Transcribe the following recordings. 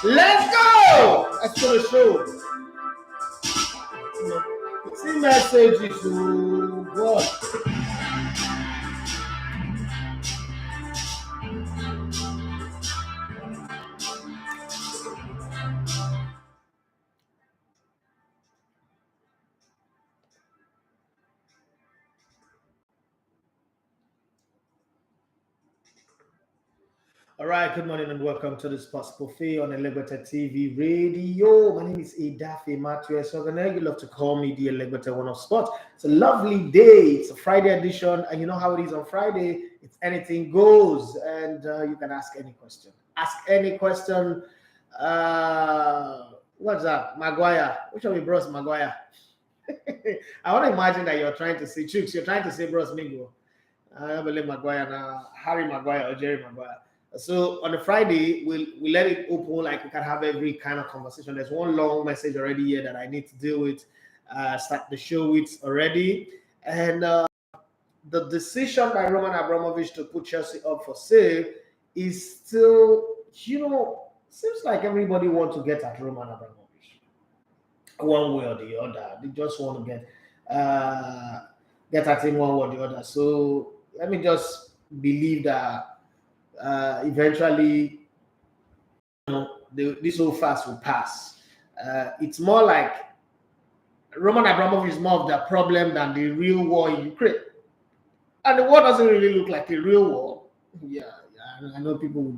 Let's go! Let's do the show. See messages to God. All right, good morning and welcome to the Sports Buffet on ELEGBETETV Radio. My name is Edafe Matthew Esoganeg. You love to call me the ELEGBETE One of Sports. It's a lovely day. It's a Friday edition, and you know how it is on Friday. It's anything goes, and you can ask any question. Ask any question. What's that? Maguire. Which of you bros Maguire? I want to imagine that you're trying to say Chooks. You're trying to say bros Mingo. I believe Maguire now. Harry Maguire or Jerry Maguire. So on a Friday, we let it open like we can have every kind of conversation. There's one long message already here that I need to deal with, start the show with already. And the decision by Roman Abramovich to put Chelsea up for sale is still, seems like everybody wants to get at Roman Abramovich one way or the other. They just want to get at him one way or the other. So let me just believe that eventually, this whole fast will pass. It's more like Roman Abramovich is more of the problem than the real war in Ukraine. And the war doesn't really look like a real war. Yeah, I know people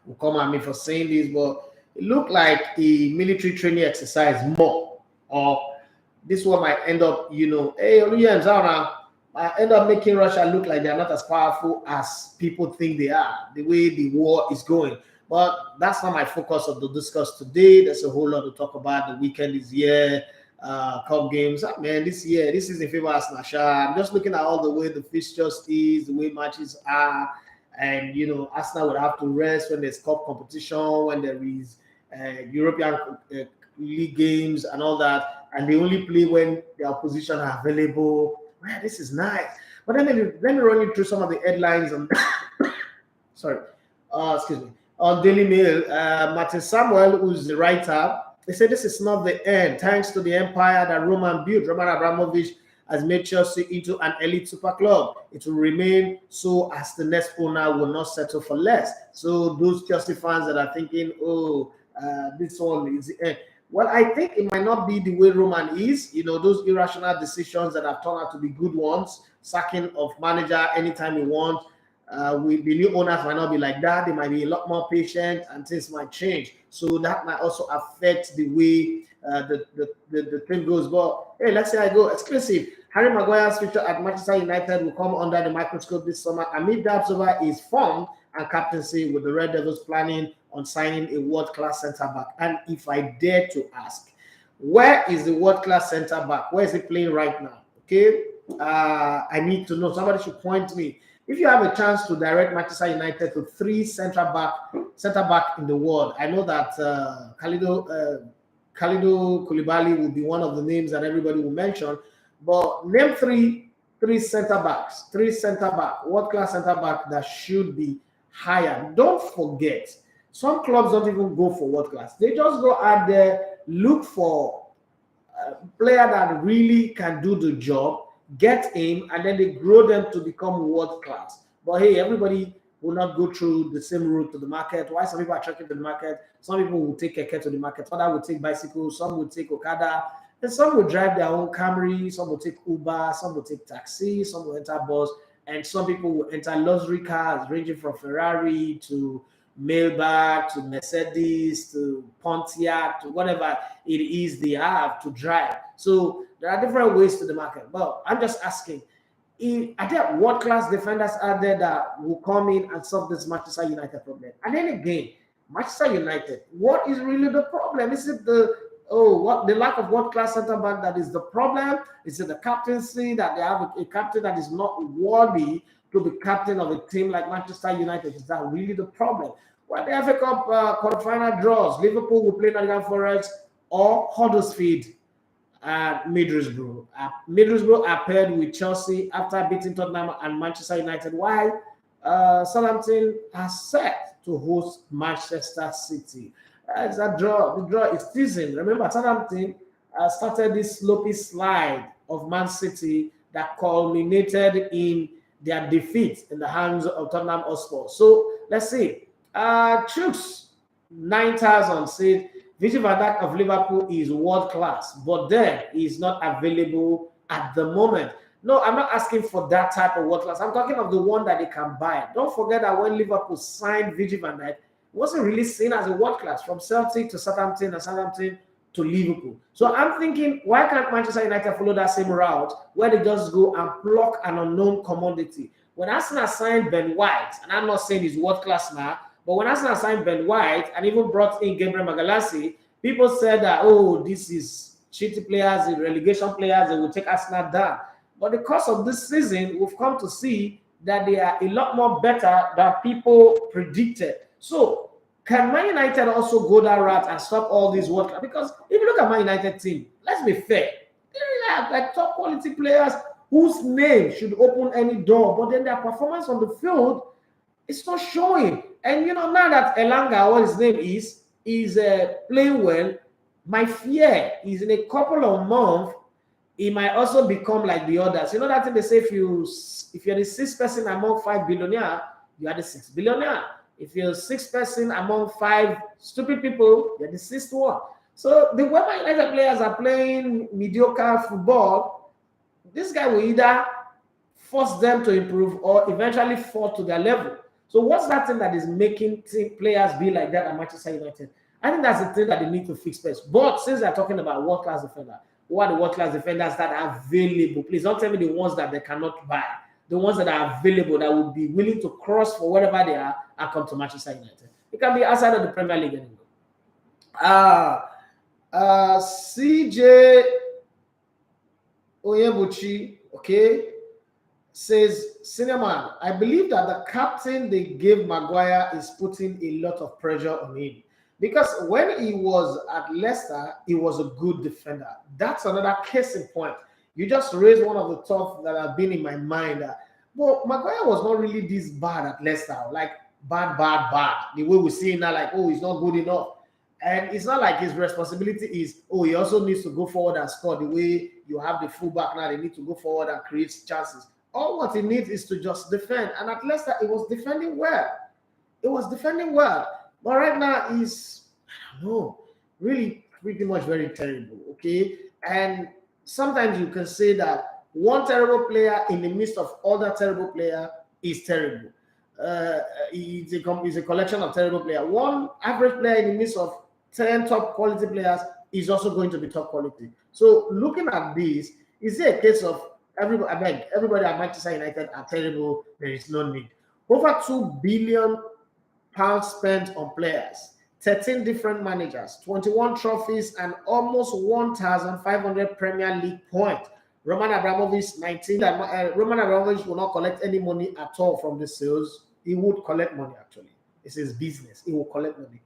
will come at me for saying this, but it looked like a military training exercise more. Or this one might end up, hey, Oluya and Zauna, I end up making Russia look like they're not as powerful as people think they are, the way the war is going. But that's not my focus of the discuss today. There's a whole lot to talk about. The weekend is here, cup games. Man, this is in favor of Arsenal. I'm just looking at all the way the fixtures is, the way matches are, and Arsenal would have to rest when there's cup competition, when there is European league games and all that, and they only play when the opposition are available. Man, this is nice. But let me run you through some of the headlines on on Daily Mail. Martin Samuel, who's the writer, they said this is not the end. Thanks to the empire that Roman built, Roman Abramovich has made Chelsea into an elite super club. It will remain so as the next owner will not settle for less. So those Chelsea fans that are thinking, this one is the end. Well, I think it might not be the way Roman is. Those irrational decisions that have turned out to be good ones, sacking of manager anytime you want. With the new owners might not be like that. They might be a lot more patient and things might change. So that might also affect the way the thing goes. But hey, let's say I go exclusive. Harry Maguire's future at Manchester United will come under the microscope this summer amid doubts over his form and captaincy, with the Red Devils planning on signing a world-class centre-back. And if I dare to ask, where is the world-class centre-back? Where is he playing right now? Okay, I need to know. Somebody should point me. If you have a chance to direct Manchester United to 3 centre-back in the world, I know that Kalidou Koulibaly will be one of the names that everybody will mention, but name three centre-backs, world-class centre-back that should be higher. Don't forget, some clubs don't even go for world class. They just go out there, look for a player that really can do the job, get him, and then they grow them to become world class. But hey, everybody will not go through the same route to the market. Why some people are trekking to the market? Some people will take keke to the market. Others will take bicycles. Some will take Okada. And some will drive their own Camry. Some will take Uber. Some will take taxi. Some will enter bus. And some people will enter luxury cars ranging from Ferrari to Maybach to Mercedes to Pontiac to whatever it is they have to drive. So there are different ways to the market. But I'm just asking, are there world-class defenders out there that will come in and solve this Manchester United problem? And then again, Manchester United, what is really the problem? Is it the lack of world-class centre-back that is the problem? Is it the captaincy, that they have a captain that is not worthy to be captain of a team like Manchester United? Is that really the problem? Well, the FA Cup quarterfinal draws, Liverpool will play Nottingham Forest or Huddersfield at Middlesbrough. Middlesbrough are paired with Chelsea after beating Tottenham and Manchester United. Why? Southampton are set to host Manchester City. It's a draw. The draw is teasing. Remember, Southampton started this slopey slide of Man City that culminated in their defeat in the hands of Tottenham Hotspur. So let's see. Chooks 9,000 said Virgil van Dijk of Liverpool is world class, but then he's not available at the moment. No, I'm not asking for that type of world class. I'm talking of the one that they can buy. Don't forget that when Liverpool signed Virgil van Dijk, it wasn't really seen as a world class from Celtic to Southampton and Southampton to Liverpool. So I'm thinking, why can't Manchester United follow that same route where they just go and pluck an unknown commodity? When Arsenal signed Ben White, and I'm not saying he's world class now, but when Arsenal signed Ben White and even brought in Gabriel Magalhaes, people said that, oh, this is cheating players, the relegation players, they will take Arsenal down. But the course of this season, we've come to see that they are a lot more better than people predicted. So, can Man United also go that route and stop all these world class? Because if you look at Man United team, let's be fair, they really have like top quality players whose name should open any door, but then their performance on the field is not showing. And you know, now that Elanga, what his name is playing well, my fear is in a couple of months, he might also become like the others. You know that thing they say, if you're the sixth person among 5 billionaires, you are the sixth billionaire. If you're 6th person among 5 stupid people, you're the 6th one. So the way Man United players are playing mediocre football, this guy will either force them to improve or eventually fall to their level. So what's that thing that is making players be like that at Manchester United? I think that's the thing that they need to fix first. But since they're talking about world-class defender, what are the world-class defenders that are available? Please don't tell me the ones that they cannot buy. The ones that are available that would be willing to cross for wherever they are and come to Manchester United. It can be outside of the Premier League anymore. CJ Oyebuchi, okay, says, Senior man, I believe that the captain they gave Maguire is putting a lot of pressure on him. Because when he was at Leicester, he was a good defender. That's another case in point. You just raised one of the thoughts that have been in my mind. But Maguire was not really this bad at Leicester. Like, bad. The way we see him now, like, oh, he's not good enough. And it's not like his responsibility is, oh, he also needs to go forward and score. The way you have the fullback now, they need to go forward and create chances. All what he needs is to just defend. And at Leicester, he was defending well. But right now, he's, I don't know, really pretty much very terrible, okay? And sometimes you can say that one terrible player in the midst of other terrible player is terrible. It's a collection of terrible players. One average player in the midst of 10 top quality players is also going to be top quality. So looking at this, is it a case of everybody at Manchester United are terrible? There is no need. Over £2 billion spent on players, 13 different managers, 21 trophies, and almost 1,500 Premier League points. Roman Abramovich, 19. Roman Abramovich will not collect any money at all from the sales. He would collect money, actually. It's his business. He will collect money.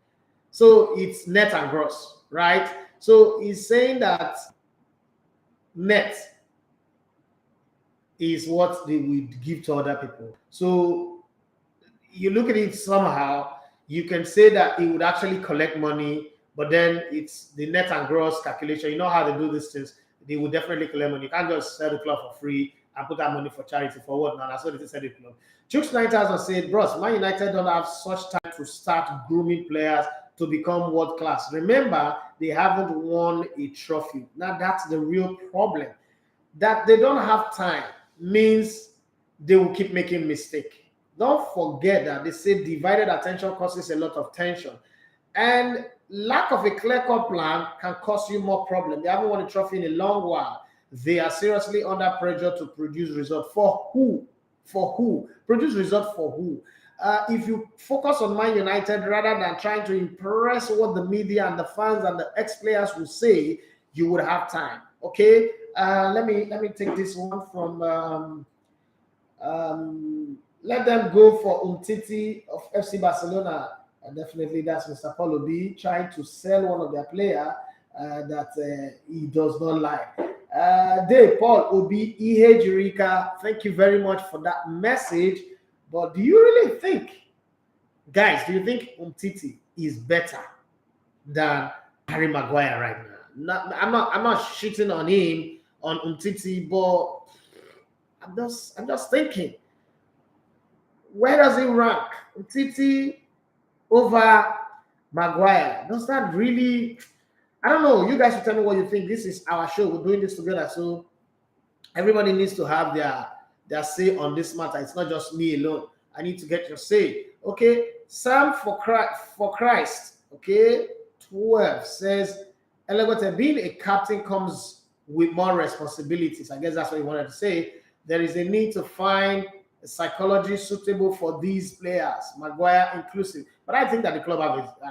So it's net and gross, right? So he's saying that net is what they would give to other people. So you look at it somehow, you can say that he would actually collect money, but then it's the net and gross calculation. You know how they do these things. They will definitely collect money. You can't just sell the club for free and put that money for charity for what now? That's what they said the club. Chooks 9000 said, bros, Man United don't have such time to start grooming players to become world class. Remember, they haven't won a trophy. Now that's the real problem. That they don't have time means they will keep making mistakes. Don't forget that they say divided attention causes a lot of tension. And lack of a clear-cut plan can cause you more problems. They haven't won a trophy in a long while. They are seriously under pressure to produce results. For who? Produce results for who? If you focus on Man United rather than trying to impress what the media and the fans and the ex-players will say, you would have time. Okay? Let me take this one from let them go for Umtiti of FC Barcelona. Definitely that's Mr. Paulo B trying to sell one of their players that he does not like. Dave Paul Obi Ihe Jirika, thank you very much for that message. But do you really think, guys, do you think Umtiti is better than Harry Maguire right now? I'm not shitting on him, on Umtiti, but I'm just thinking, where does he rank? Umtiti over Maguire? Does that really? I don't know. You guys should tell me what you think. This is our show. We're doing this together, so everybody needs to have their say on this matter. It's not just me alone. I need to get your say. Okay, Sam for Christ. Okay, 12 says, being a captain comes with more responsibilities. I guess that's what he wanted to say. There is a need to find a psychology suitable for these players, Maguire inclusive. But I think that the club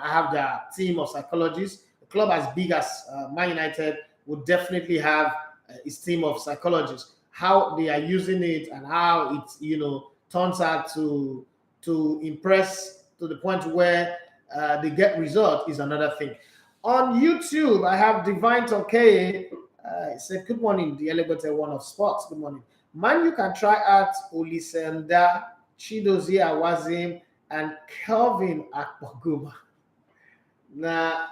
have their team of psychologists. The club as big as Man United would definitely have its team of psychologists. How they are using it and how it turns out to impress to the point where they get result is another thing. On YouTube, I have Divine Tonkeye. It said, good morning, the elevator one of sports. Good morning. Man, you can try out Olisenda, Chidozie Awazim, and Kelvin Akpoguma. Now,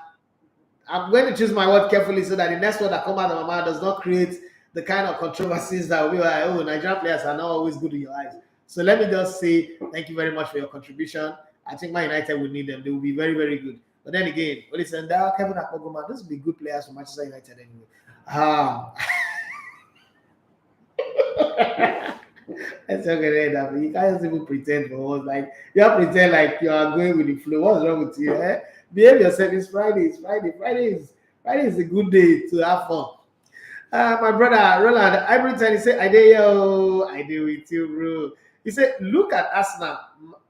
I'm going to choose my word carefully so that the next word that comes out of my mouth does not create the kind of controversies that will be like, oh, Nigerian players are not always good in your eyes. So let me just say thank you very much for your contribution. I think Man United will need them. They will be very, very good. But then again, Olisenda, Kevin Akpoguma, those will be good players for Manchester United anyway. That's okay. You can't even pretend for us. Like you have to pretend like you are going with the flow. What's wrong with you? Eh? Behave yourself. It's Friday. It's Friday. Friday is a good day to have fun. My brother Roland, every time he say, I do with you, bro. He said, look at Arsenal.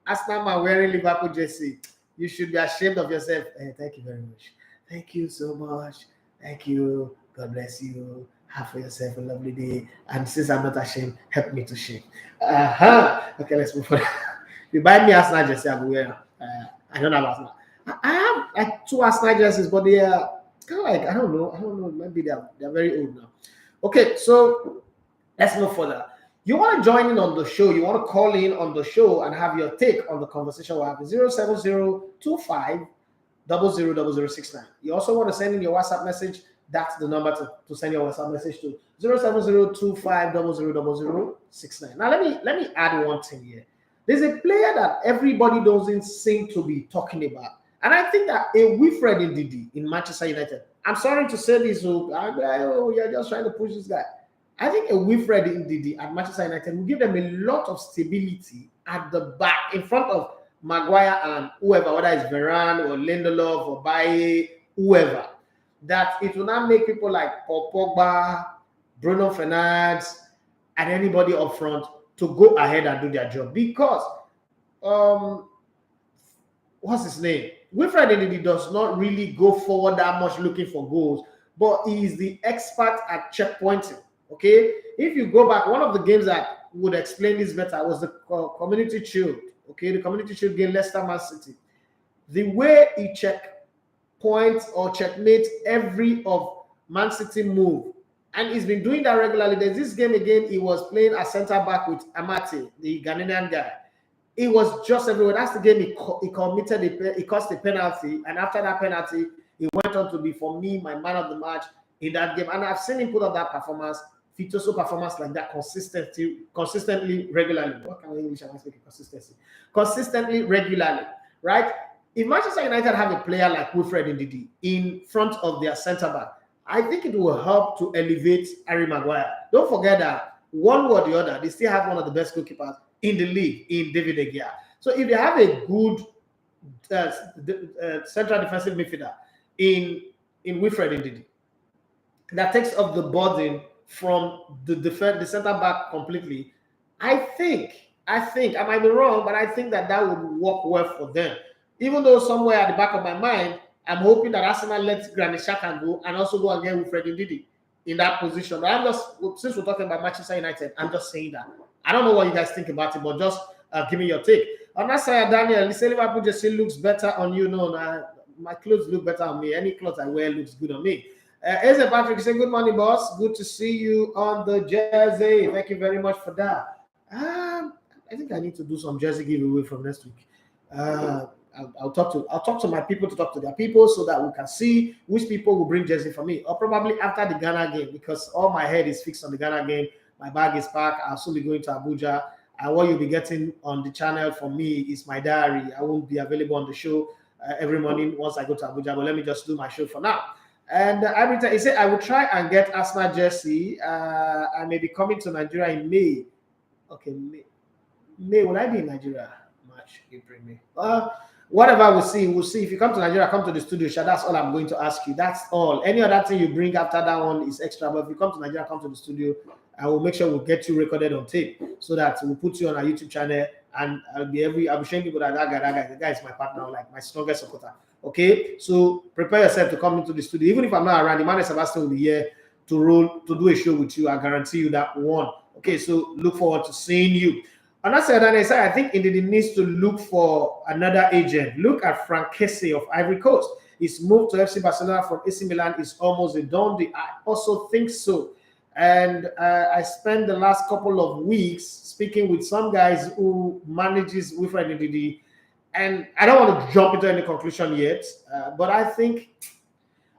Arsenal man wearing Liverpool jersey. You should be ashamed of yourself. Hey, thank you very much. Thank you so much. Thank you. God bless you. Have for yourself a lovely day. And since I'm not ashamed, help me to shame. Okay, let's move on. If you buy me Arsenal jersey, I will wear. I don't have Arsenal. I have like 2 Arsenal jerseys, but they are kind of like, I don't know. Maybe they're very old now. Okay, so let's move further. You want to join in on the show, you want to call in on the show and have your take on the conversation we're having. 07025 000069. You also want to send in your WhatsApp message. That's the number to send your WhatsApp message to 07025 000069. Now let me add one thing here. There's a player that everybody doesn't seem to be talking about. And I think that a Wilfred Ndidi in Manchester United, I'm sorry to say this, you're just trying to push this guy. I think a Wilfred Ndidi at Manchester United will give them a lot of stability at the back in front of Maguire and whoever, whether it's Varane or Lindelof or Baye, whoever. That it will not make people like Paul Pogba, Bruno Fernandes, and anybody up front to go ahead and do their job. Because, what's his name? Wilfred Ndidi does not really go forward that much looking for goals, but he is the expert at checkpointing. Okay? If you go back, one of the games that would explain this better was the Community Shield. Okay? The Community Shield game, Leicester Man City. The way he checkpoints or checkmates every of Man City move, and he's been doing that regularly. There's this game again, he was playing a center back with Amati, the Ghanaian guy. It was just everywhere. That's the game he committed. He caused a penalty, and after that penalty, he went on to be, for me, my man of the match in that game. And I've seen him put up that performance, Fitoso performance like that consistently, regularly. What kind of English am I speaking? Consistently, regularly, right? If Manchester United have a player like Wilfred Ndidi in front of their centre back, I think it will help to elevate Harry Maguire. Don't forget that one way or the other, they still have one of the best goalkeepers in the league in David De Gea. So if they have a good central defensive midfielder in Wilfred Ndidi, that takes off the burden from the centre back completely, I think, I might be wrong, but I think that would work well for them. Even though somewhere at the back of my mind, I'm hoping that Arsenal lets Granit Xhaka go and also go again with Wilfred Ndidi in that position. But since we're talking about Manchester United, I'm just saying that. I don't know what you guys think about it, but just give me your take. On that side, Daniel, you say Liverpool jersey looks better on you. No, my clothes look better on me. Any clothes I wear looks good on me. Eze Patrick, say good morning, boss. Good to see you on the jersey. Thank you very much for that. I think I need to do some jersey giveaway from next week. I'll talk to my people to talk to their people so that we can see which people will bring jersey for me, or probably after the Ghana game, because all my head is fixed on the Ghana game. My bag is packed. I'll soon be going to Abuja, and what you'll be getting on the channel from me is my diary. I won't be available on the show every morning once I go to Abuja, but let me just do my show for now. And every time he said I will try and get Arsenal jersey. I may be coming to Nigeria in May. Okay, May will I be in Nigeria? March, April, May. Whatever we'll see. We'll see. If you come to Nigeria, come to the studio. That's all I'm going to ask you. That's all. Any other thing you bring after that one is extra. But if you come to Nigeria, come to the studio. I will make sure we'll get you recorded on tape so that we'll put you on our YouTube channel, and I'll be showing people that the guy is my partner, like my strongest supporter. Okay, so prepare yourself to come into the studio. Even if I'm not around, Emmanuel Sebastian will be here to do a show with you. I guarantee you that one. Okay, so look forward to seeing you. And that's it. And I think Indeed needs to look for another agent. Look at Franck Kessie of Ivory Coast. His move to FC Barcelona from AC Milan is almost a done deal. I also think so. And I spent the last couple of weeks speaking with some guys who manages Wilfred Ndidi, and I don't want to jump into any conclusion yet, but I think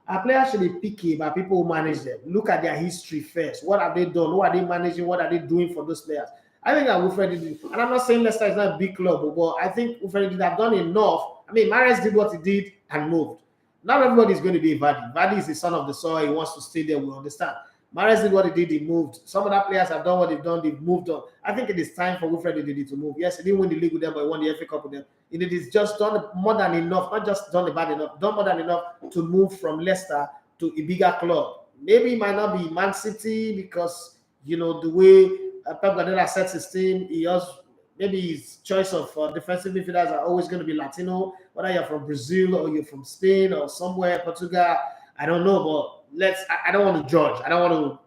our players should be picky about people who manage them. Look at their history first. What have they done? Who are they managing? What are they doing for those players? I think that Wilfred Ndidi, and I'm not saying Leicester is not a big club, but I think Wilfred Ndidi have done enough. I mean, Mahrez did what he did and moved. Not everybody is going to be Vardy. Vardy is the son of the soil. He wants to stay there. We understand. Mahrez did what he did, he moved. Some other players have done what they've done, they've moved on. I think it is time for Wilfred Ndidi to move. Yes, he didn't win the league with them, but he won the FA Cup with them. It is just done more than enough, not just done bad enough, done more than enough to move from Leicester to a bigger club. Maybe it might not be Man City because, you know, the way Pep Guardiola sets his team, maybe his choice of defensive midfielders are always going to be Latino, whether you're from Brazil or you're from Spain or somewhere, Portugal, I don't know, but I don't want to judge. I don't want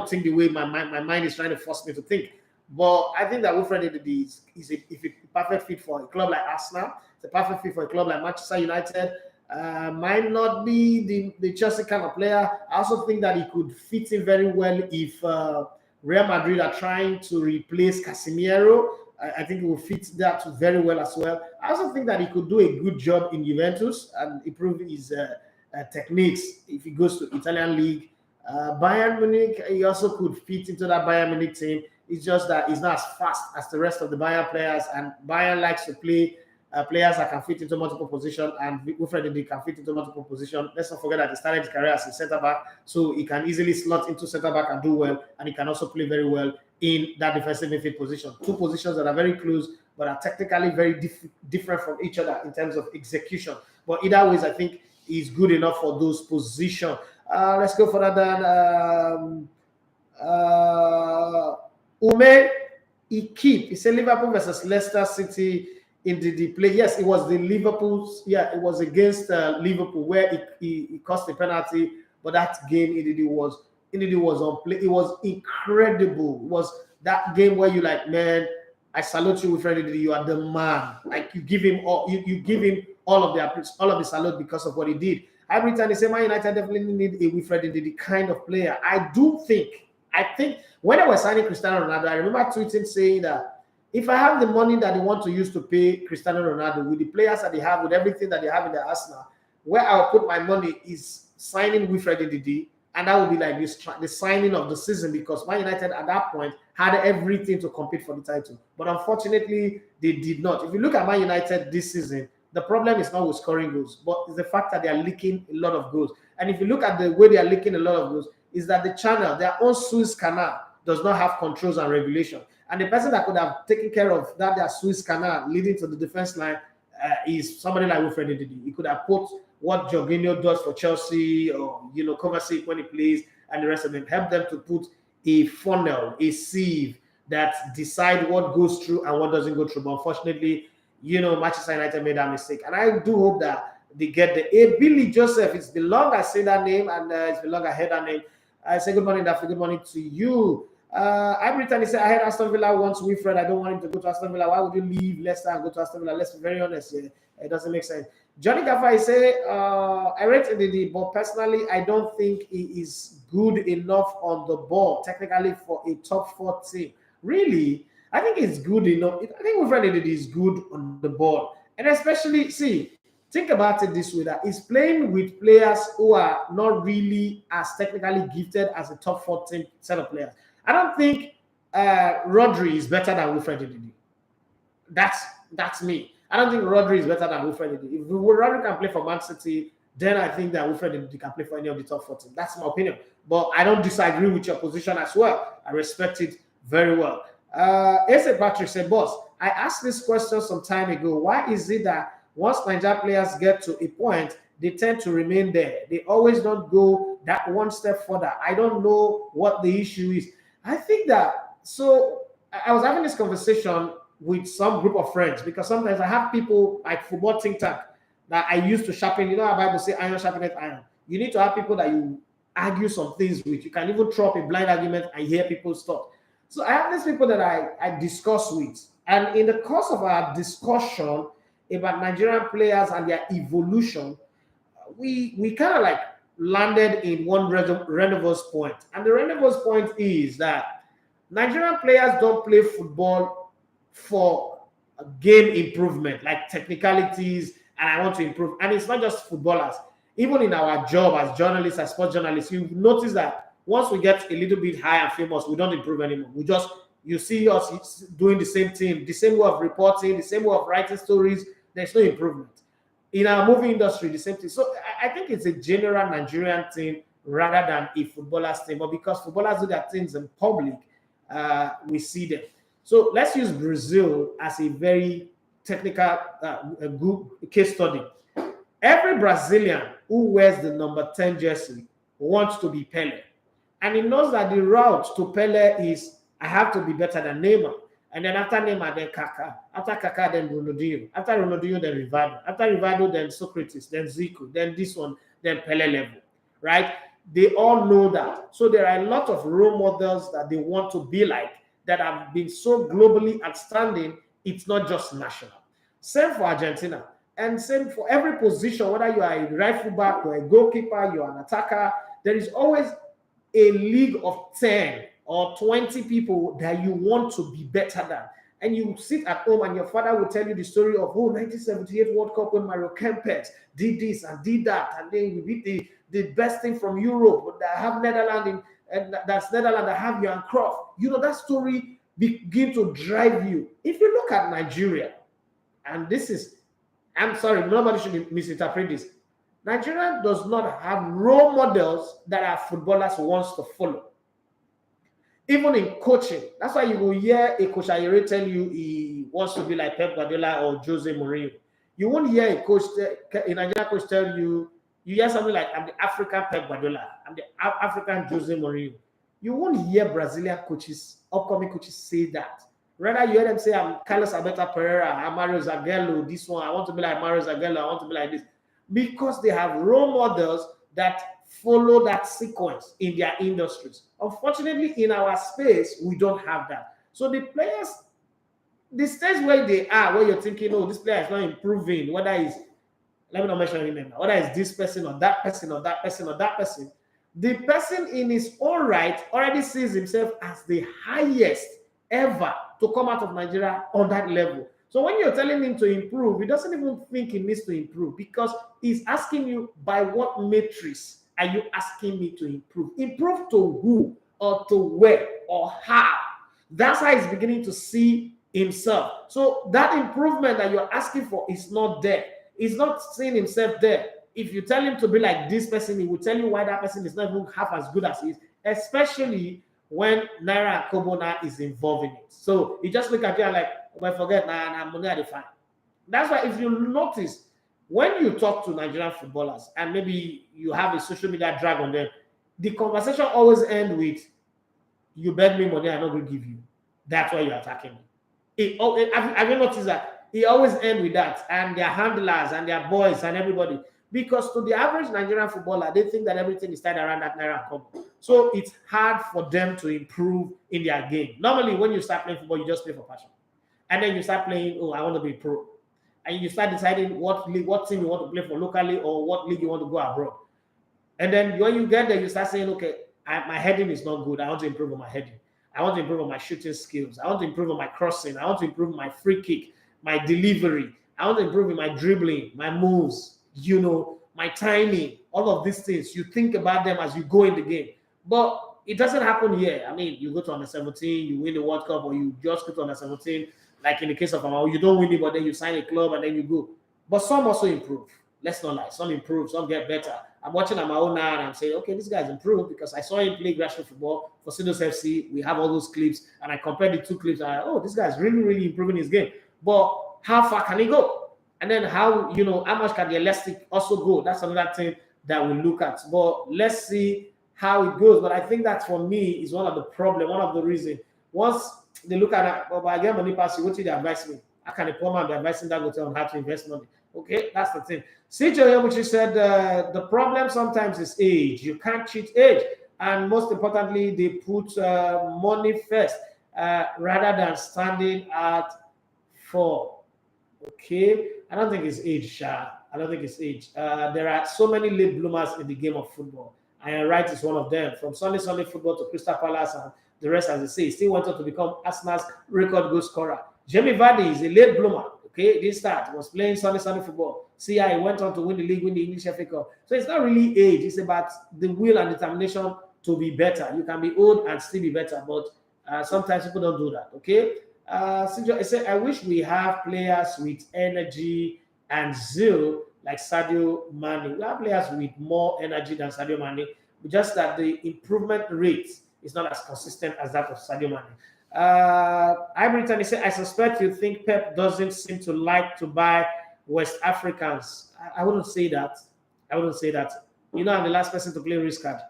to think the way my mind is trying to force me to think. But I think that Wilfred Ndidi is a perfect fit for a club like Arsenal. It's a perfect fit for a club like Manchester United. Might not be the Chelsea kind of player. I also think that he could fit in very well if Real Madrid are trying to replace Casemiro. I think it will fit that very well as well. I also think that he could do a good job in Juventus and improve his techniques if he goes to Italian league. Bayern Munich, he also could fit into that Bayern Munich team. It's just that he's not as fast as the rest of the Bayern players, and Bayern likes to play players that can fit into multiple positions, and Wilfred Ndidi can fit into multiple positions. Let's not forget that he started his career as a centre back, so he can easily slot into centre back and do well, and he can also play very well in that defensive midfield position. Two positions that are very close, but are technically very different from each other in terms of execution. But either ways, I think he's good enough for those positions. Let's go further than Ume Ikip. He said Liverpool versus Leicester City in the play. Yes, it was the Liverpool's. Yeah, it was against Liverpool where he cost the penalty. But that game, Ndidi was on play. It was incredible. It was that game where you like, man, I salute you, Wilfred Ndidi. You are the man. Like you give him all. You give him all of the salute because of what he did. Every time they say Man United definitely need a Wilfred Ndidi kind of player. I think when I was signing Cristiano Ronaldo, I remember tweeting saying that if I have the money that they want to use to pay Cristiano Ronaldo with the players that they have, with everything that they have in the Arsenal, where I'll put my money is signing Wilfred Ndidi, and that would be like the signing of the season because Man United at that point had everything to compete for the title. But unfortunately, they did not. If you look at Man United this season, the problem is not with scoring goals, but it's the fact that they are leaking a lot of goals. And if you look at the way they are leaking a lot of goals, is that the channel, their own Suez Canal, does not have controls and regulation. And the person that could have taken care of that their Suez Canal leading to the defense line is somebody like Wilfred Ndidi. He could have put what Jorginho does for Chelsea or, Kovacic when he plays and the rest of them, help them to put a funnel, a sieve that decide what goes through and what doesn't go through. But unfortunately, Manchester United made that mistake. And I do hope that they get Billy Joseph. It's been long I say that name, and it's been long I heard that name. I say good morning, Daffy. Good morning to you. Every time he said, I heard Aston Villa wants Wilfred. I don't want him to go to Aston Villa. Why would you leave Leicester and go to Aston Villa? Let's be very honest here. It doesn't make sense. Johnny Gaffa, he say, I read Ndidi, but personally, I don't think he is good enough on the ball, technically, for a top 4 team. Really? I think it's good enough. I think Wilfred is good on the ball. And especially, see, think about it this way, that he's playing with players who are not really as technically gifted as the top 14 set of players. I don't think Rodri is better than Wilfred Ndidi. That's me. I don't think Rodri is better than Wilfred Ndidi. If Rodri can play for Man City, then I think that Wilfred Ndidi can play for any of the top 14. That's my opinion. But I don't disagree with your position as well. I respect it very well. AC Patrick said, boss, I asked this question some time ago. Why is it that once Nigeria players get to a point, they tend to remain there? They always don't go that one step further. I don't know what the issue is. I think that, so I was having this conversation with some group of friends, because sometimes I have people like football think tank that I used to sharpen. You know how Bible say iron sharpeneth iron. You need to have people that you argue some things with. You can even throw up a blind argument and hear people's thoughts. So I have these people that I discuss with. And in the course of our discussion about Nigerian players and their evolution, we kind of like landed in one rendezvous point. And the rendezvous point is that Nigerian players don't play football for game improvement, like technicalities, and I want to improve. And it's not just footballers. Even in our job as journalists, as sports journalists, you notice that once we get a little bit high and famous, we don't improve anymore. You see us doing the same thing, the same way of reporting, the same way of writing stories. There's no improvement. In our movie industry, the same thing. So I think it's a general Nigerian thing rather than a footballer's thing. But because footballers do their things in public, we see them. So let's use Brazil as a very technical, a good case study. Every Brazilian who wears the number 10 jersey wants to be Pele. And he knows that the route to Pele is, I have to be better than Neymar. And then after Neymar, then Kaká. After Kaká, then Ronaldinho. After Ronaldinho, then Rivaldo. After Rivaldo, then Socrates, then Zico, then this one, then Pele level. Right? They all know that. So there are a lot of role models that they want to be like that have been so globally outstanding, it's not just national. Same for Argentina. And same for every position, whether you are a right fullback or a goalkeeper, you're an attacker, there is always a league of 10 or 20 people that you want to be better than. And you sit at home and your father will tell you the story of, 1978 World Cup when Mario Kempes did this and did that. And then we beat the best thing from Europe. I have Netherlands, and that's Netherlands. I have Johan Cruyff. You know, that story begin to drive you. If you look at Nigeria, and this is, I'm sorry, nobody should misinterpret this. Nigeria does not have role models that our footballers wants to follow. Even in coaching, that's why you will hear a coach Ayere tell you he wants to be like Pep Guardiola or Jose Mourinho. You won't hear a coach, a Nigerian coach tell you hear something like, I'm the African Pep Guardiola, I'm the African Jose Mourinho. You won't hear Brazilian coaches, upcoming coaches say that. Rather, you hear them say, I'm Carlos Alberto Pereira, I'm Mario Zagallo, this one, I want to be like Mario Zagallo, I want to be like this. Because they have role models that follow that sequence in their industries. Unfortunately, in our space, we don't have that. So the players, the stage where they are, where you're thinking, oh, this player is not improving, whether it's, let me not mention any name, whether it's this person or that person or that person or that person, the person in his own right already sees himself as the highest ever to come out of Nigeria on that level. So when you're telling him to improve, he doesn't even think he needs to improve, because he's asking you, by what matrix are you asking me to improve? Improve to who or to where or how? That's how he's beginning to see himself. So that improvement that you're asking for is not there. He's not seeing himself there. If you tell him to be like this person, he will tell you why that person is not even half as good as he is, especially when Naira and Kobona is involved in it. So you just look at you and like, I forget, money at the fine. That's why if you notice, when you talk to Nigerian footballers and maybe you have a social media drag on them, the conversation always ends with, you beg me money, I'm not going to give you. That's why you're attacking me. Have you noticed that? It always ends with that. And their handlers and their boys and everybody. Because to the average Nigerian footballer, they think that everything is tied around that Naira and Kobo. So it's hard for them to improve in their game. Normally, when you start playing football, you just play for passion. And then you start playing, I want to be pro. And you start deciding what league, what team you want to play for locally or what league you want to go abroad. And then when you get there, you start saying, okay, my heading is not good. I want to improve on my heading. I want to improve on my shooting skills. I want to improve on my crossing. I want to improve my free kick, my delivery. I want to improve in my dribbling, my moves, my timing, all of these things. You think about them as you go in the game. But it doesn't happen here. I mean, you go to under 17, you win the World Cup, or you just go to under 17, like in the case of Amal, you don't win it, but then you sign a club and then you go. But some also improve. Let's not lie. Some improve, some get better. I'm watching on my own now and I'm saying, okay, this guy's improved because I saw him play grassroots football for Sinos FC. We have all those clips and I compared the two clips. And this guy's really, really improving his game. But how far can he go? And then how much can the elastic also go? That's another thing that we look at. But let's see how it goes. But I think that for me is one of the problems, one of the reasons. Once they look at it, but I get money pass you, what did they advise me? I can a poor man be advising that hotel on how to invest money. Okay, that's the thing. CJ which said the problem sometimes is age. You can't cheat age. And most importantly, they put money first rather than standing at 4. Okay, I don't think it's age, Sha. I don't think it's age. There are so many late bloomers in the game of football. And Wright is one of them. From Sunday football to Crystal Palace and the rest, as they say, still wanted to become Arsenal's record goal scorer. Jamie Vardy is a late bloomer. Okay, this start was playing Sunday football. See how he went on to win the league, win the English FA Cup. So it's not really age. It's about the will and determination to be better. You can be old and still be better, but sometimes people don't do that. Okay. I said, I wish we have players with energy and zeal like Sadio Mane. We have players with more energy than Sadio Mane, just that the improvement rate is not as consistent as that of Sadio Mane. Ibriton, he said, I suspect you think Pep doesn't seem to like to buy West Africans. I wouldn't say that. I'm the last person to play risk card.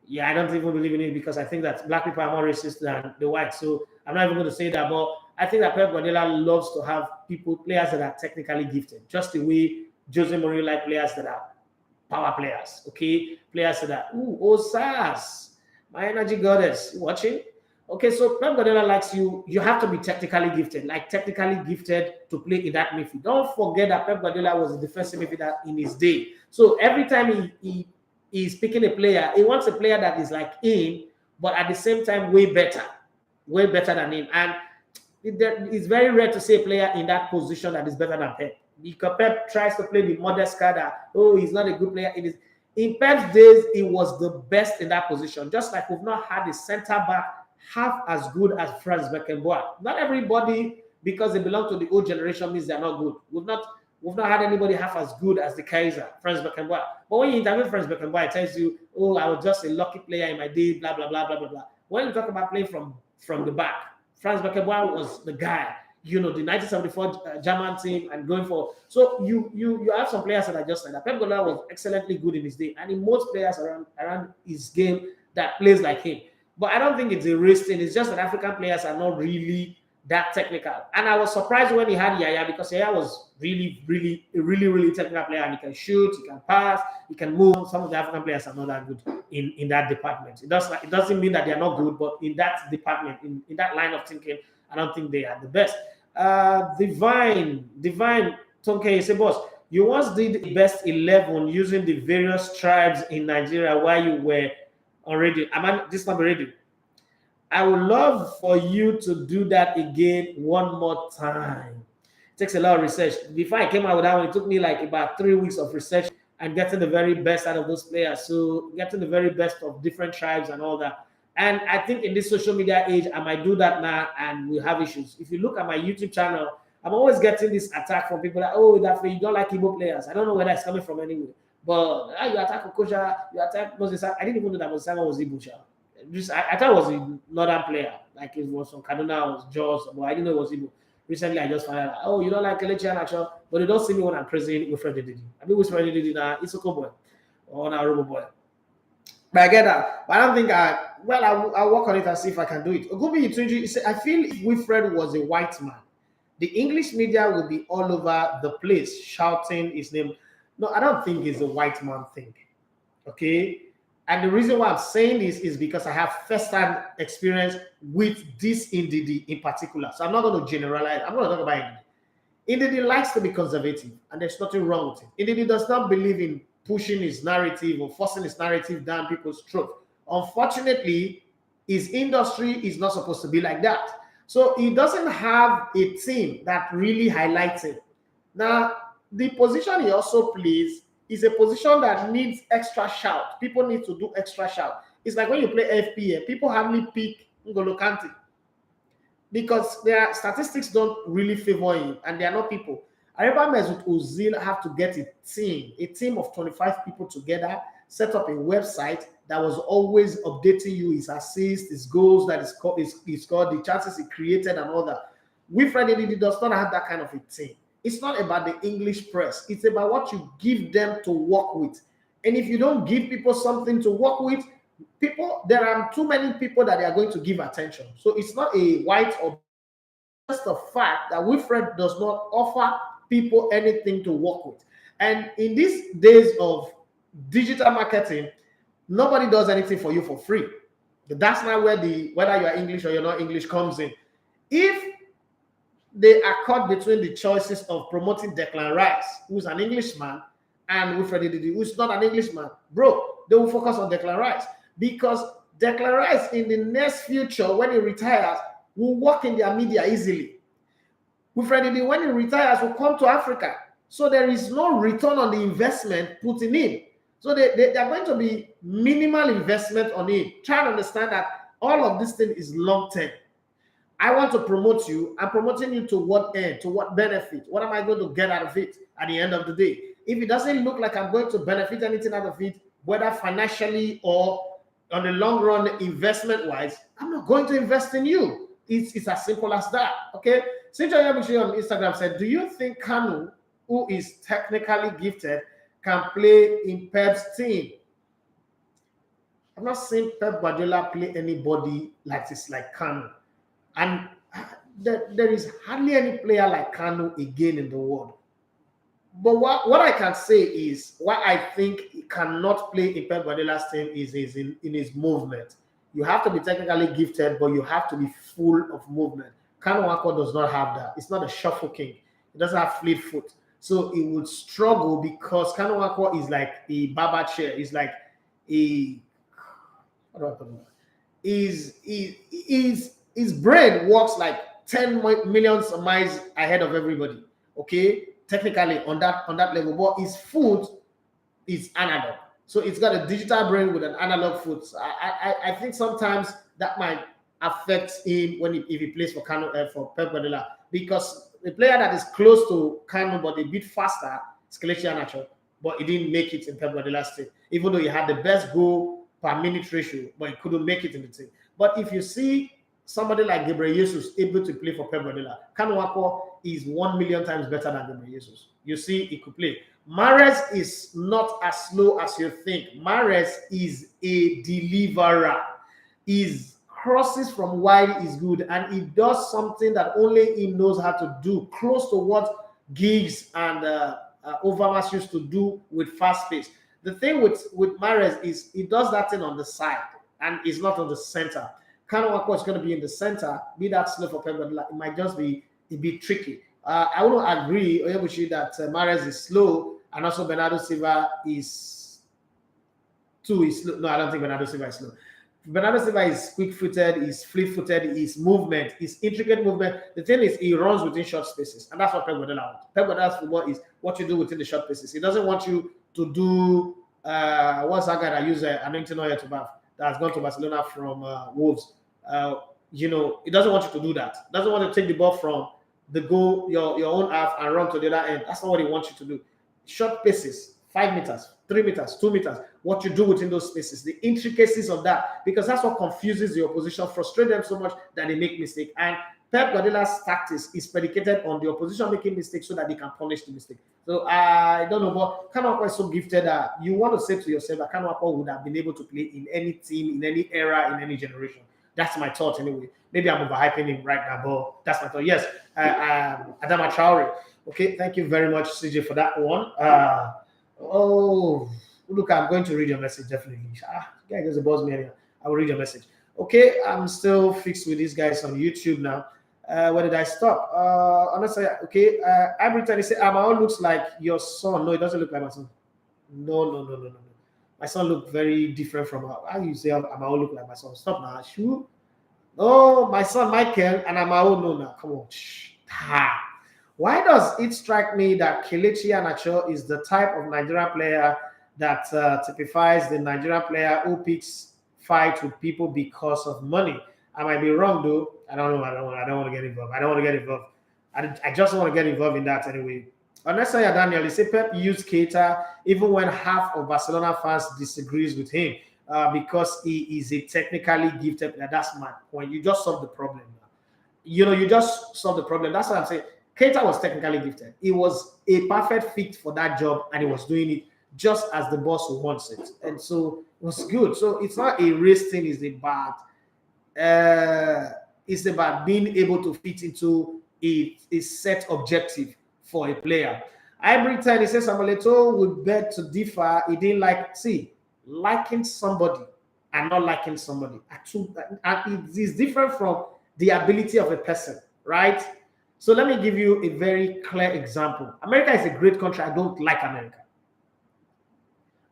Yeah, I don't even believe in it because I think that black people are more racist than the white. So I'm not even going to say that. But I think that Pep Guardiola loves to have players that are technically gifted, just the way Jose Mourinho like players that are power players. Okay, players that are Sars, my energy goddess, you watching? Okay, so Pep Guardiola likes you. You have to be technically gifted to play in that midfield. Don't forget that Pep Guardiola was a defensive midfielder in his day. So every time he's picking a player, he wants a player that is like him, but at the same time way better than him. And it's very rare to see a player in that position that is better than Pep. Because Pep tries to play the modest card that, he's not a good player. In Pep's days, he was the best in that position. Just like we've not had a center back half as good as Franz Beckenbauer. Not everybody, because they belong to the old generation, means they're not good. We've not had anybody half as good as the Kaiser, Franz Beckenbauer. But when you interview Franz Beckenbauer, it tells you, I was just a lucky player in my day, blah, blah, blah, blah, blah, blah. When you talk about playing from the back, Franz Beckenbauer was the guy. The 1974 German team and going for. So you have some players that are just like that. Pep Guardiola was excellently good in his day, and in most players around his game that plays like him. But I don't think it's a race thing. It's just that African players are not really that technical. And I was surprised when he had Yaya because Yaya was really, really, a really, really technical player, and he can shoot, he can pass, he can move. Some of the African players are not that good in that department. It doesn't mean that they are not good, but in that department, in that line of thinking, I don't think they are the best. Divine Tonke, say, boss, you once did the best 11 using the various tribes in Nigeria while you were already. This not ready. I would love for you to do that again one more time. It takes a lot of research. Before I came out with that one, it took me like about 3 weeks of research and getting the very best out of those players. So getting the very best of different tribes and all that. And I think in this social media age, I might do that now and we'll have issues. If you look at my YouTube channel, I'm always getting this attack from people that, you don't like Igbo players. I don't know where that's coming from anyway. But you attack Okocha, you attack Moses. I didn't even know that Moses was Igbo. I thought it was a northern player. Like it was from Kaduna, it was Jaws, but I didn't know it was Igbo. Recently, I just found out, you don't like Kelechi Iheanacho, but you don't see me when I'm praising with Fred Didi. I mean, with Fred Didi now, it's a cool boy or now Robo boy. But I get that. But I don't think I'll work on it and see if I can do it. Ogumi Itunji said, I feel if Wilfred was a white man, the English media would be all over the place shouting his name. No, I don't think it's a white man thing. Okay? And the reason why I'm saying this is because I have first-hand experience with this Ndidi in particular. So I'm not going to generalize. I'm going to talk about Ndidi. Ndidi likes to be conservative, and there's nothing wrong with it. Ndidi does not believe in pushing his narrative or forcing his narrative down people's throat. Unfortunately, His industry is not supposed to be like that. So he doesn't have a team that really highlights him. Now, the position he also plays is a position that needs extra shout. People need to do extra shout. It's like when you play FPA, people hardly pick N'Golo Kante because their statistics don't really favor him, and they are not people. I remember Mesut Ozil have to get a team of 25 people together, set up a website that was always updating you his assists, his goals that he scored, the chances he created, and all that. Wilfred Ndidi does not have that kind of a team. It's not about the English press. It's about what you give them to work with. And if you don't give people something to work with, there are too many people that they are going to give attention. So it's not a white or just a fact that Wilfred does not offer people anything to work with. And in these days of digital marketing, nobody does anything for you for free. That's not where whether you are English or you're not English comes in. If they are caught between the choices of promoting Declan Rice, who's an Englishman, and Wilfred Ndidi, who's not an Englishman, bro, they will focus on Declan Rice, because Declan Rice in the next future, when he retires, will work in their media easily. Wilfred Ndidi, when he retires, will come to Africa. So there is no return on the investment put in him. So they are going to be minimal investment on it. Try to understand that all of this thing is long term. I want to promote you. I'm promoting you to what end, to what benefit? What am I going to get out of it at the end of the day? If it doesn't look like I'm going to benefit anything out of it, whether financially or on the long run investment-wise, I'm not going to invest in you. It's as simple as that, okay? Sincha Yabuchi on Instagram said, do you think Kanu, who is technically gifted, can play in Pep's team? I've not seen Pep Guardiola play anybody like this, like Kanu. And there is hardly any player like Kanu again in the world. But what I can say is, why I think he cannot play in Pep Guardiola's team is in his movement. You have to be technically gifted, but you have to be full of movement. Kanu Wako does not have that. It's not a shuffle king. He doesn't have fleet foot. So he would struggle because Kanu Wako is like a barber chair. He's like a, what do I put it? His brain works like 10 million miles ahead of everybody. Okay, technically on that level, but his foot is analog. So it's got a digital brain with an analog foot. So I think sometimes that might affect him if he plays for for Pep Guardiola, because the player that is close to Kanu but a bit faster is Kelechi Iheanacho, but he didn't make it in Pep Guardiola's team, even though he had the best goal per minute ratio, but he couldn't make it in the team. But if you see somebody like Gabriel Jesus able to play for Pep Guardiola, Kanu Wako is 1 million times better than Gabriel Jesus. You see, he could play. Mahrez is not as slow as you think. Mahrez is a deliverer. His crosses from wide is good, and he does something that only he knows how to do, close to what Giggs and Overmars used to do with fast pace. The thing with Mahrez is he does that thing on the side, and he's not on the center. Kanu Wako is going to be in the center, be that slow for Pep Guardiola. It might just be a bit tricky. I will agree with you that Mahrez is slow, and also Bernardo Silva is slow. No, I don't think Bernardo Silva is slow. Bernardo Silva is quick-footed, is fleet-footed, is movement, is intricate movement. The thing is, he runs within short spaces, and that's what Pep Guardiola wants. Pep Guardiola's football is what you do within the short spaces. He doesn't want you to do what's that guy that used anointing oil to bath that has gone to Barcelona from Wolves. He doesn't want you to do that. Doesn't want to take the ball from the goal, your own half, and run to the other end. That's not what he wants you to do. Short paces, 5 meters, 3 meters, 2 meters. What you do within those spaces, the intricacies of that, because that's what confuses the opposition, frustrates them so much that they make mistakes. And Pep Guardiola's tactics is predicated on the opposition making mistakes so that they can punish the mistake. So I don't know, but Kanu Wako is so gifted that you want to say to yourself that Kanu Wako would have been able to play in any team, in any era, in any generation. That's my thought anyway. Maybe I'm overhyping him right now, but that's my thought. Yes, Adama Traore. Okay, thank you very much, CJ, for that one. Look, I'm going to read your message, definitely. Guy doesn't buzz me anymore. I will read your message. Okay, I'm still fixed with these guys on YouTube now. Where did I stop? Honestly, okay. Every time they say, Amao looks like your son. No, it doesn't look like my son. No. My son looked very different from how you say Amao look like my son. Stop now, shoe. Oh, my son Michael and Amao no now. Come on. Ha. Why does it strike me that Kelechi Iheanacho is the type of Nigerian player that typifies the Nigerian player who picks fight with people because of money? I might be wrong though. I don't know. I don't want to get involved. I just want to get involved in that anyway. Onesanya Daniel, he said Pep used Keita even when half of Barcelona fans disagrees with him because he is a technically gifted player. That's my point. You just solved the problem. You just solved the problem. That's what I'm saying. Keita was technically gifted. He was a perfect fit for that job, and he was doing it just as the boss wants it. And so it was good. So it's not a race thing, it's about being able to fit into a set objective for a player. Every time he says Samuel Eto'o would beg to differ. He didn't liking somebody and not liking somebody. And it is different from the ability of a person, right? So let me give you a very clear example. America is a great country. I don't like America.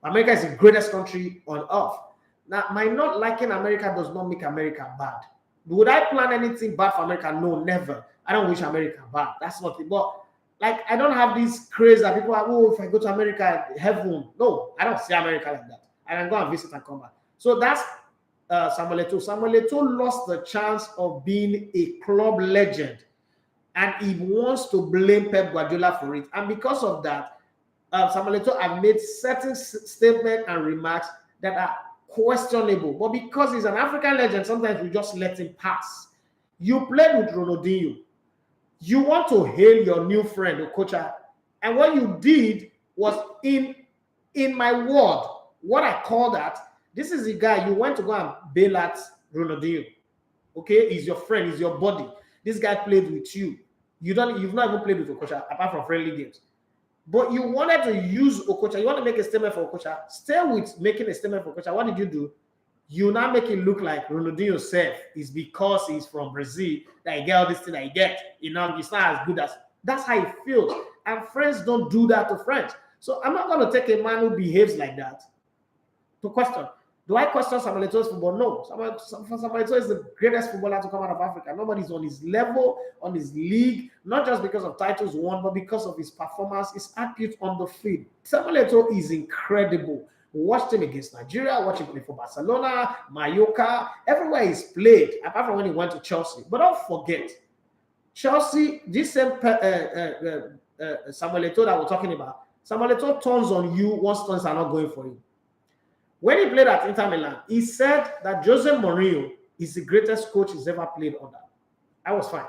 America is the greatest country on earth. Now, my not liking America does not make America bad. Would I plan anything bad for America? No, never. I don't wish America bad. That's not it. But like, I don't have this craze that people are, oh, if I go to America, heaven. No, I don't see America like that. I can go and visit and come back. So that's Samuel Eto'o. Samuel Eto'o lost the chance of being a club legend, and he wants to blame Pep Guardiola for it. And because of that, Samuel Eto'o have made certain statements and remarks that are questionable. But because he's an African legend, sometimes we just let him pass. You played with Ronaldinho. You want to hail your new friend, Okocha, and what you did was in my word, what I call that, this is the guy you went to go and bail at Ronaldinho. Okay, he's your friend, he's your buddy. This guy played with you. You've not even played with Okocha apart from friendly games. But you wanted to use Okocha. You want to make a statement for Okocha. Stay with making a statement for Okocha. What did you do? You now make it look like Ronaldinho self is because he's from Brazil that he get all this thing that he get. It's not as good as. That's how he feels. And friends don't do that to friends. So I'm not going to take a man who behaves like that to question. Do I question Samuel Eto'o's football? No. Samuel Eto'o is the greatest footballer to come out of Africa. Nobody's on his level, on his league, not just because of titles won, but because of his performance, his attitude on the field. Samuel Eto'o is incredible. Watched him against Nigeria, watched him play for Barcelona, Mallorca, everywhere he's played, apart from when he went to Chelsea. But don't forget, Chelsea, this same Samuel Eto'o that we're talking about, Samuel Eto'o turns on you once turns are not going for you. When he played at Inter Milan, he said that Jose Mourinho is the greatest coach he's ever played under. I was fine.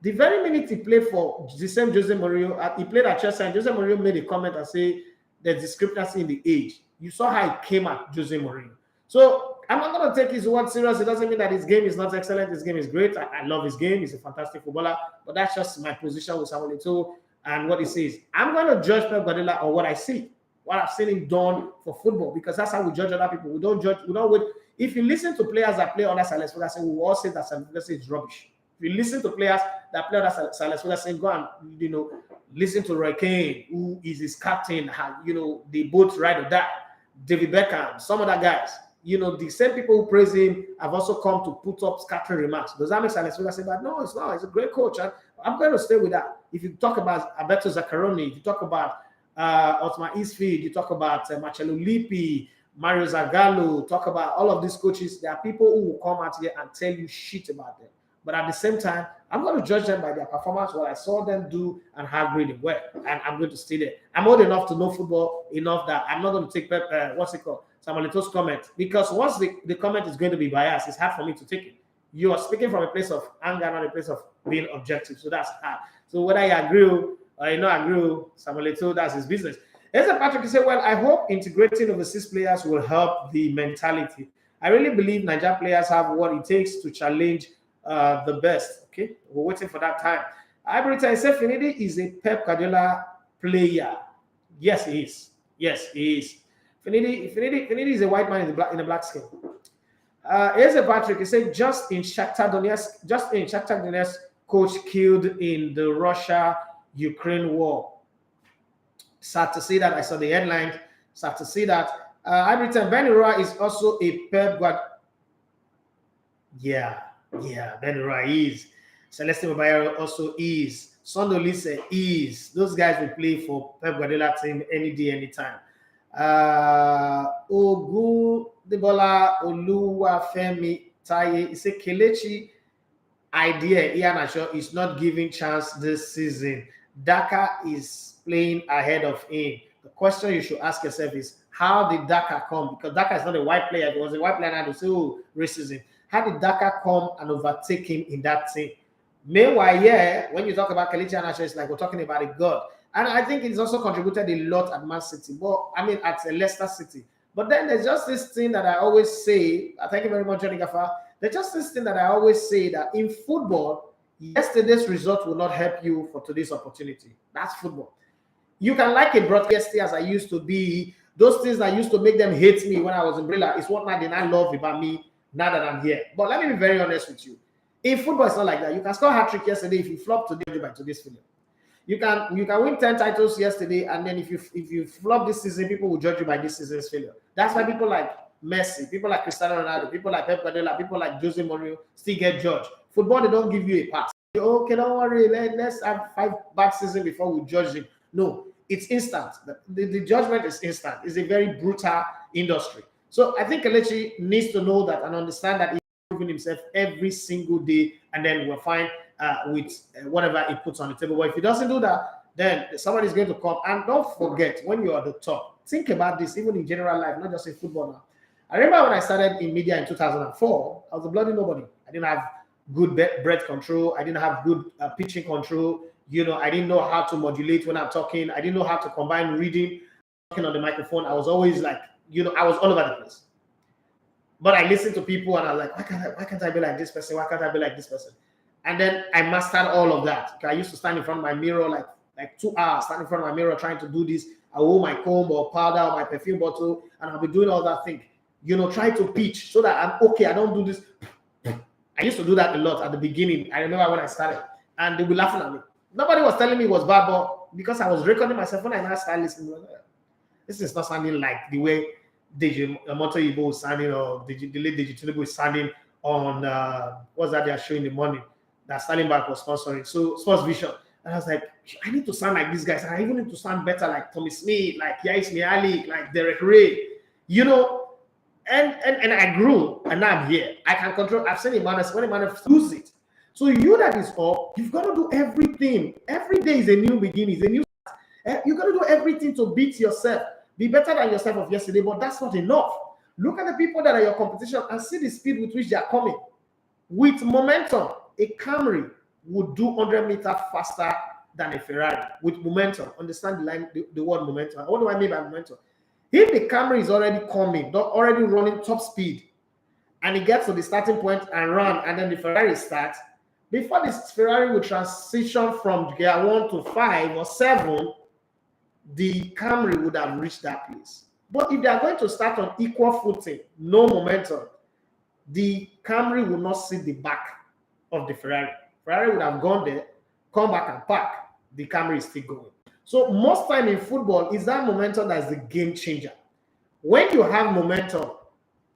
The very minute he played for the same Jose Mourinho, he played at Chelsea, and Jose Mourinho made a comment and say there's discrepancy in the age. You saw how he came at Jose Mourinho. So I'm not going to take his word serious. It doesn't mean that his game is not excellent. His game is great. I love his game. He's a fantastic footballer. But that's just my position with Samuel Eto'o and what he says. I'm going to judge Pep Guardiola on what I see, what I've seen him done for football, because that's how we judge other people. We don't judge. We don't wait. If you listen to players that play under Alex Ferguson, we will all say that Alex Ferguson is rubbish. If you listen to players that play under Alex Ferguson, go and listen to Roy Keane, who is his captain. They both ride or die. David Beckham, some other guys. The same people who praise him have also come to put up scattering remarks. Does that make Alex Ferguson say that? No, it's not. He's a great coach. And I'm going to stay with that. If you talk about Alberto Zaccaroni, if you talk about Otmar Isfield, you talk about Marcello Lippi, Mario Zagallo, talk about all of these coaches, there are people who will come out here and tell you shit about them. But at the same time, I'm going to judge them by their performance, what I saw them do, and how great they were. And I'm going to stay there. I'm old enough to know football enough that I'm not going to take Samuel Eto'o's comment, because once the comment is going to be biased, it's hard for me to take it. You are speaking from a place of anger, not a place of being objective. So that's hard. So whether I agree or you not agree, Samuel Eto'o, that's his business. Ezra Patrick said, well, I hope integrating overseas players will help the mentality. I really believe Nigerian players have what it takes to challenge the best. Okay, we're waiting for that time. Ibrita said Finidi is a Pep Guardiola player. Yes, he is. Yes, he is. Finidi is a white man in a black skin. Ezra Patrick, he said just in Shakhtar Donetsk coach killed in the Russia-Ukraine war. Sad to see that. I saw the headline. Sad to see that. Everton Benura is also a Pep Guardiola. Yeah, Benura is. Celestine Babayaro also is. Sondolise is. Those guys will play for Pep Guardiola team any day, anytime. Ogun Debola Oluwafemi Taye is a Kelechi idea. Ian Asho is not giving chance this season. Daka is playing ahead of him. The question you should ask yourself is, how did Daka come? Because Daka is not a white player. If it was a white player, I'd say, oh, racism. How did Daka come and overtake him in that team? Meanwhile, yeah, when you talk about Kelechi Iheanacho, it's like we're talking about a god. And I think it's also contributed a lot at Man City. But I mean, at Leicester City. But then there's just this thing that I always say. Thank you very much, Johnny Gaffer. There's just this thing that I always say, that in football, yesterday's result will not help you for today's opportunity. That's football. You can like a broadcaster as I used to be. Those things that used to make them hate me when I was in Brilla is what now they not love about me now that I'm here. But let me be very honest with you. In football, it's not like that. You can score a hat-trick yesterday if you flop today by today's failure. You can win 10 titles yesterday, and then if you flop this season, people will judge you by this season's failure. That's why people like Messi, people like Cristiano Ronaldo, people like Pep Guardiola, people like Jose Mourinho still get judged. Football, they don't give you a pass. Okay, don't worry, let's have 5 bad seasons before we judge him. No, it's instant. The judgment is instant. It's a very brutal industry. So I think Kelechi needs to know that and understand that he's improving himself every single day, and then we're fine with whatever he puts on the table. But if he doesn't do that, then somebody's going to come. And don't forget, when you're at the top, think about this, even in general life, not just in football now. I remember when I started in media in 2004, I was a bloody nobody. I didn't have good breath control. I didn't have good pitching control. You know, I didn't know how to modulate when I'm talking. I didn't know how to combine reading, talking on the microphone. I was always like, you know, I was all over the place. But I listened to people and I was like, why can't I be like this person? Why can't I be like this person? And then I mastered all of that. I used to stand in front of my mirror like 2 hours, stand in front of my mirror trying to do this. I hold my comb or powder or my perfume bottle, and I'll be doing all that thing. You know, try to pitch so that I'm okay. I don't do this. I used to do that a lot at the beginning. I remember when I started, and they were laughing at me. Nobody was telling me it was bad, but because I was recording myself, when I now started listening, this is not sounding like the way Deji Motoyibo was sounding, or the late Deji Tinubu was sounding on what's that they are showing in the morning that Sterling Bank was sponsoring. So Sports Vision. And I was like, I need to sound like these guys. I even need to sound better like Tommy Smith, like Yais Miali, like Derek Ray, you know. And I grew, and now I'm here. I can control. I've seen a man when a man lose it. So you that is up, you've got to do everything. Every day is a new beginning, it's a new start. You got to do everything to beat yourself. Be better than yourself of yesterday, but that's not enough. Look at the people that are your competition and see the speed with which they are coming. With momentum, a Camry would do 100 meters faster than a Ferrari. With momentum, understand the line, the word momentum. What do I mean by momentum? If the Camry is already coming, already running top speed, and it gets to the starting point and run, and then the Ferrari starts, before this Ferrari will transition from gear 1 to 5 or 7, the Camry would have reached that place. But if they are going to start on equal footing, no momentum, the Camry will not see the back of the Ferrari. Ferrari would have gone there, come back and park. The Camry is still going. So most time in football, is that momentum that's the game changer. When you have momentum,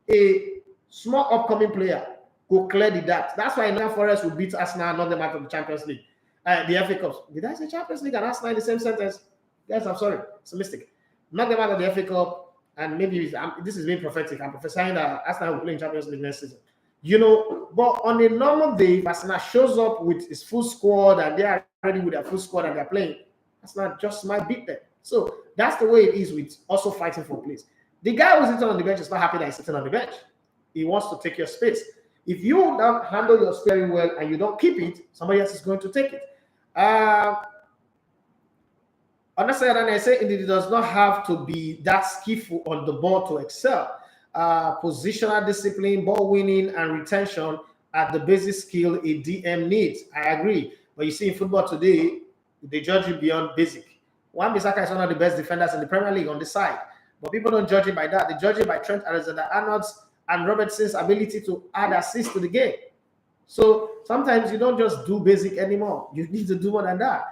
a small upcoming player will clear the dark. That's why Nottingham Forest will beat Arsenal, not them out of the Champions League. The FA Cup. Did I say Champions League and Arsenal in the same sentence? Yes, I'm sorry. It's a mistake. Not them out of the FA Cup, and maybe this is being prophetic. I'm prophesying that Arsenal will play in Champions League next season. You know, but on a normal day, Arsenal shows up with his full squad and they are ready with their full squad and they're playing, Arsenal just might beat them. So that's the way it is with also fighting for place. The guy who's sitting on the bench is not happy that he's sitting on the bench. He wants to take your space. If you don't handle your steering well and you don't keep it, somebody else is going to take it. Honestly, and I say it does not have to be that skillful on the ball to excel. Positional discipline, ball winning, and retention are the basic skill a DM needs. I agree. But you see in football today, they judge you beyond basic. Wan-Bissaka is one of the best defenders in the Premier League on the side. But people don't judge it by that. They judge it by Trent Alexander-Arnold's and Robertson's ability to add assists to the game. So sometimes you don't just do basic anymore. You need to do more than that.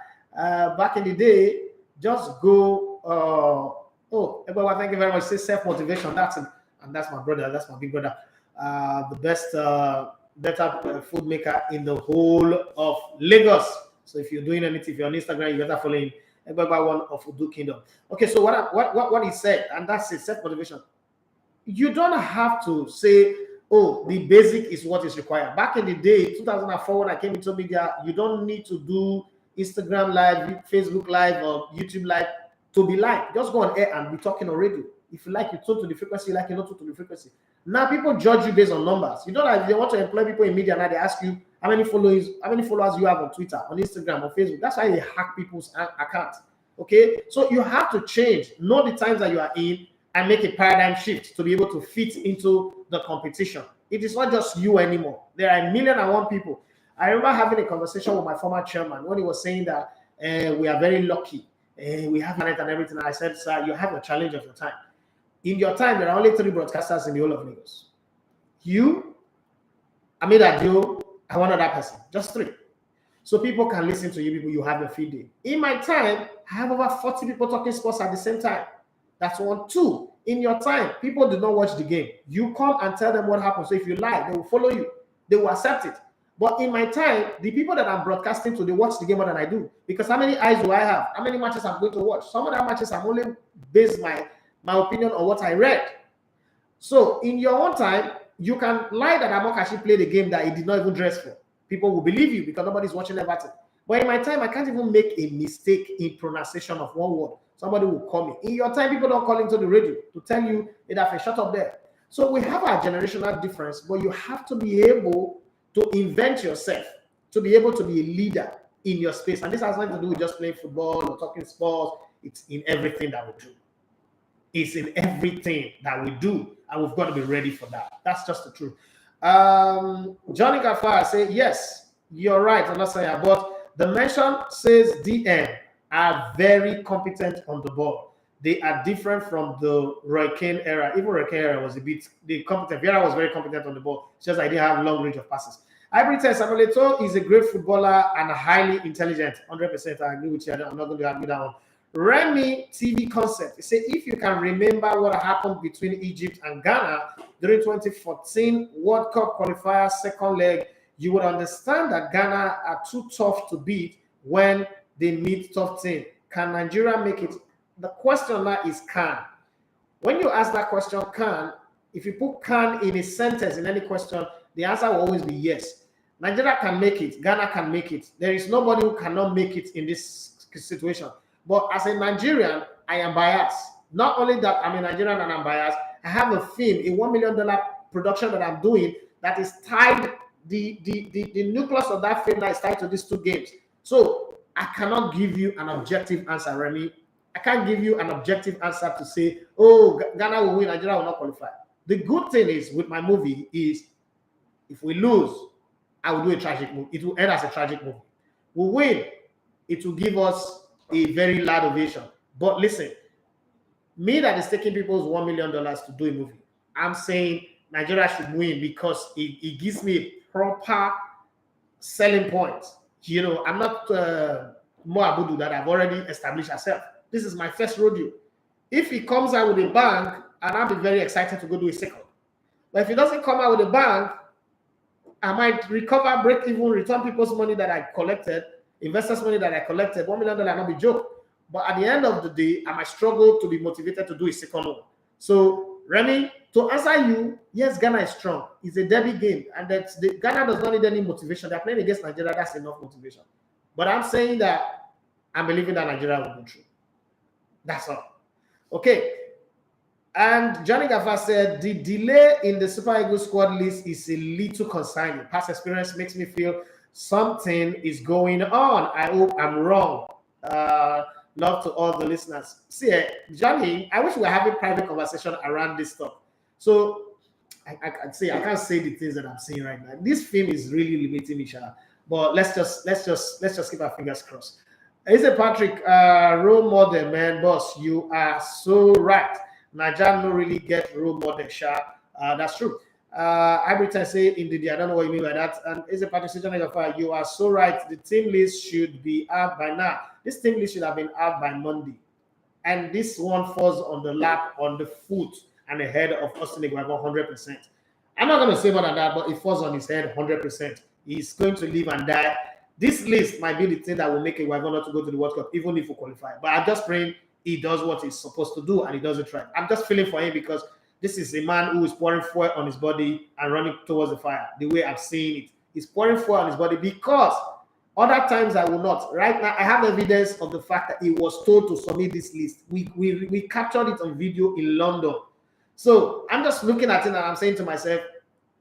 Back in the day, just go Oh, well, thank you very much. Say self-motivation. That's it. And that's my brother. That's my big brother. The best better food maker in the whole of Lagos. So if you're doing anything, if you're on Instagram, you better follow him. Everybody one of Udu Kingdom. Okay, so what he said, and that's it, self-motivation. You don't have to say, oh, the basic is what is required. Back in the day, 2004, when I came into media, you don't need to do Instagram live, Facebook live, or YouTube live to be live. Just go on air and be talking on radio. If you like, you tune to the frequency. You like, you not tune to the frequency. Now people judge you based on numbers. You know that if they want to employ people in media, now they ask you how many followers you have on Twitter, on Instagram, on Facebook. That's why they hack people's accounts. Okay, so you have to change. Know the times that you are in and make a paradigm shift to be able to fit into the competition. It is not just you anymore. There are 1,000,001 people. I remember having a conversation with my former chairman when he was saying that we are very lucky. We have talent and everything. And I said, sir, you have a challenge of your time. In your time, there are only 3 broadcasters in the whole of Lagos. You, Amid Adio, and one other person. Just 3. So people can listen to you, people you have your feed in. In my time, I have over 40 people talking sports at the same time. That's 1. 2, in your time, people do not watch the game. You come and tell them what happened. So if you lie, they will follow you. They will accept it. But in my time, the people that I'm broadcasting to, they watch the game more than I do. Because how many eyes do I have? How many matches I'm going to watch? Some of the matches I'm only based my opinion on what I read. So in your own time, you can lie that Amokachi played a game that he did not even dress for. People will believe you because nobody's watching Everton. But in my time, I can't even make a mistake in pronunciation of one word. Somebody will call me. In your time, people don't call into the radio to tell you, hey, shut up there. So we have our generational difference, but you have to be able to invent yourself, to be able to be a leader in your space. And this has nothing to do with just playing football or talking sports. It's in everything that we do. It's in everything that we do. And we've got to be ready for that. That's just the truth. Johnny Gafar say, yes, you're right. I'm not saying, but the mention says DM are very competent on the ball. They are different from the Roy Keane era. Even Roy Keane era was a bit competent. Vieira was very competent on the ball. It's just I didn't have long range of passes. I pretend Samuel Eto'o is a great footballer and highly intelligent. 100%. I agree with you. I'm not going to argue that one. Remy TV concept. They say if you can remember what happened between Egypt and Ghana during 2014 World Cup qualifier second leg, you would understand that Ghana are too tough to beat when they meet tough team. Can Nigeria make it? The question now is can. When you ask that question, can, if you put can in a sentence in any question, the answer will always be yes. Nigeria can make it. Ghana can make it. There is nobody who cannot make it in this situation. But as a Nigerian, I am biased. Not only that, I'm a Nigerian and I'm biased. I have a film, a $1 million production that I'm doing that is tied, the nucleus of that film that is tied to these 2 games. So I cannot give you an objective answer, Remy. I can't give you an objective answer to say, oh, Ghana will win, Nigeria will not qualify. The good thing is with my movie is if we lose, I will do a tragic movie. It will end as a tragic movie. We win, it will give us a very loud ovation. But listen, me that is taking people's $1 million to do a movie, I'm saying Nigeria should win because it gives me a proper selling point. You know, I'm not more Abudu that I've already established myself. This is my first rodeo. If he comes out with a bang, and I'll be very excited to go do a second. But if he doesn't come out with a bang, I might recover, break even, return people's money that I collected, investors' money that I collected. $1 million not be joke. But at the end of the day, I might struggle to be motivated to do a second one. So, Remy, to answer you, yes, Ghana is strong. It's a derby game, and Ghana does not need any motivation. They're playing against Nigeria. That's enough motivation. But I'm saying that I'm believing that Nigeria will go through. That's all. Okay. And Johnny Gaffa said, the delay in the Super Eagles squad list is a little concerning. Past experience makes me feel something is going on. I hope I'm wrong. Love to all the listeners. See, Johnny, I wish we were having a private conversation around this stuff. So I can't say the things that I'm saying right now. This film is really limiting each other. But let's just keep our fingers crossed. Is it Patrick, role model, man, boss? You are so right. Nigeria don't really get role model, Sha. That's true. Every time I say indeed, I don't know what you mean by that. And is it Patrick, you are so right. The team list should be out by now. This team list should have been out by Monday. and this one falls on the lap, on the foot, and the head of Austin Iguain 100%. I'm not going to say more than that, but it falls on his head 100%. He's going to live and die. This list might be the thing that will make Iguain not to go to the World Cup, even if we qualify. But I'm just praying he does what he's supposed to do and he does it right. I'm just feeling for him because this is a man who is pouring fuel on his body and running towards the fire. The way I'm seeing it, he's pouring fuel on his body because other times I will not. Right now, I have evidence of the fact that he was told to submit this list. We captured it on video in London. So I'm just looking at it and I'm saying to myself,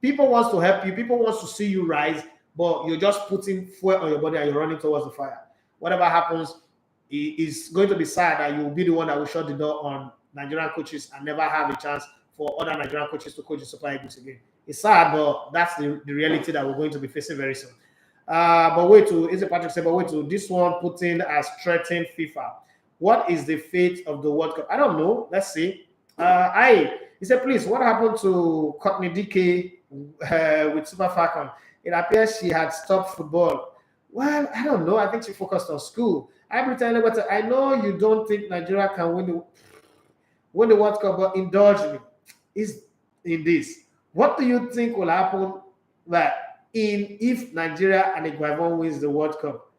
people wants to help you, people wants to see you rise, but you're just putting fuel on your body and you're running towards the fire. Whatever happens, it's going to be sad that you'll be the one that will shut the door on Nigerian coaches and never have a chance for other Nigerian coaches to coach the Super Eagles again. It's sad, but that's the reality that we're going to be facing very soon. But wait to, is it Patrick said, but wait to, this one Putin has threatened FIFA. What is the fate of the World Cup? I don't know. Let's see. He said, please, what happened to Courtney DK with Super Falcon? It appears she had stopped football. Well, I don't know. I think she focused on school. I know you don't think Nigeria can win the World Cup, but indulge me is in this. What do you think will happen if Nigeria and Iguain wins the World Cup?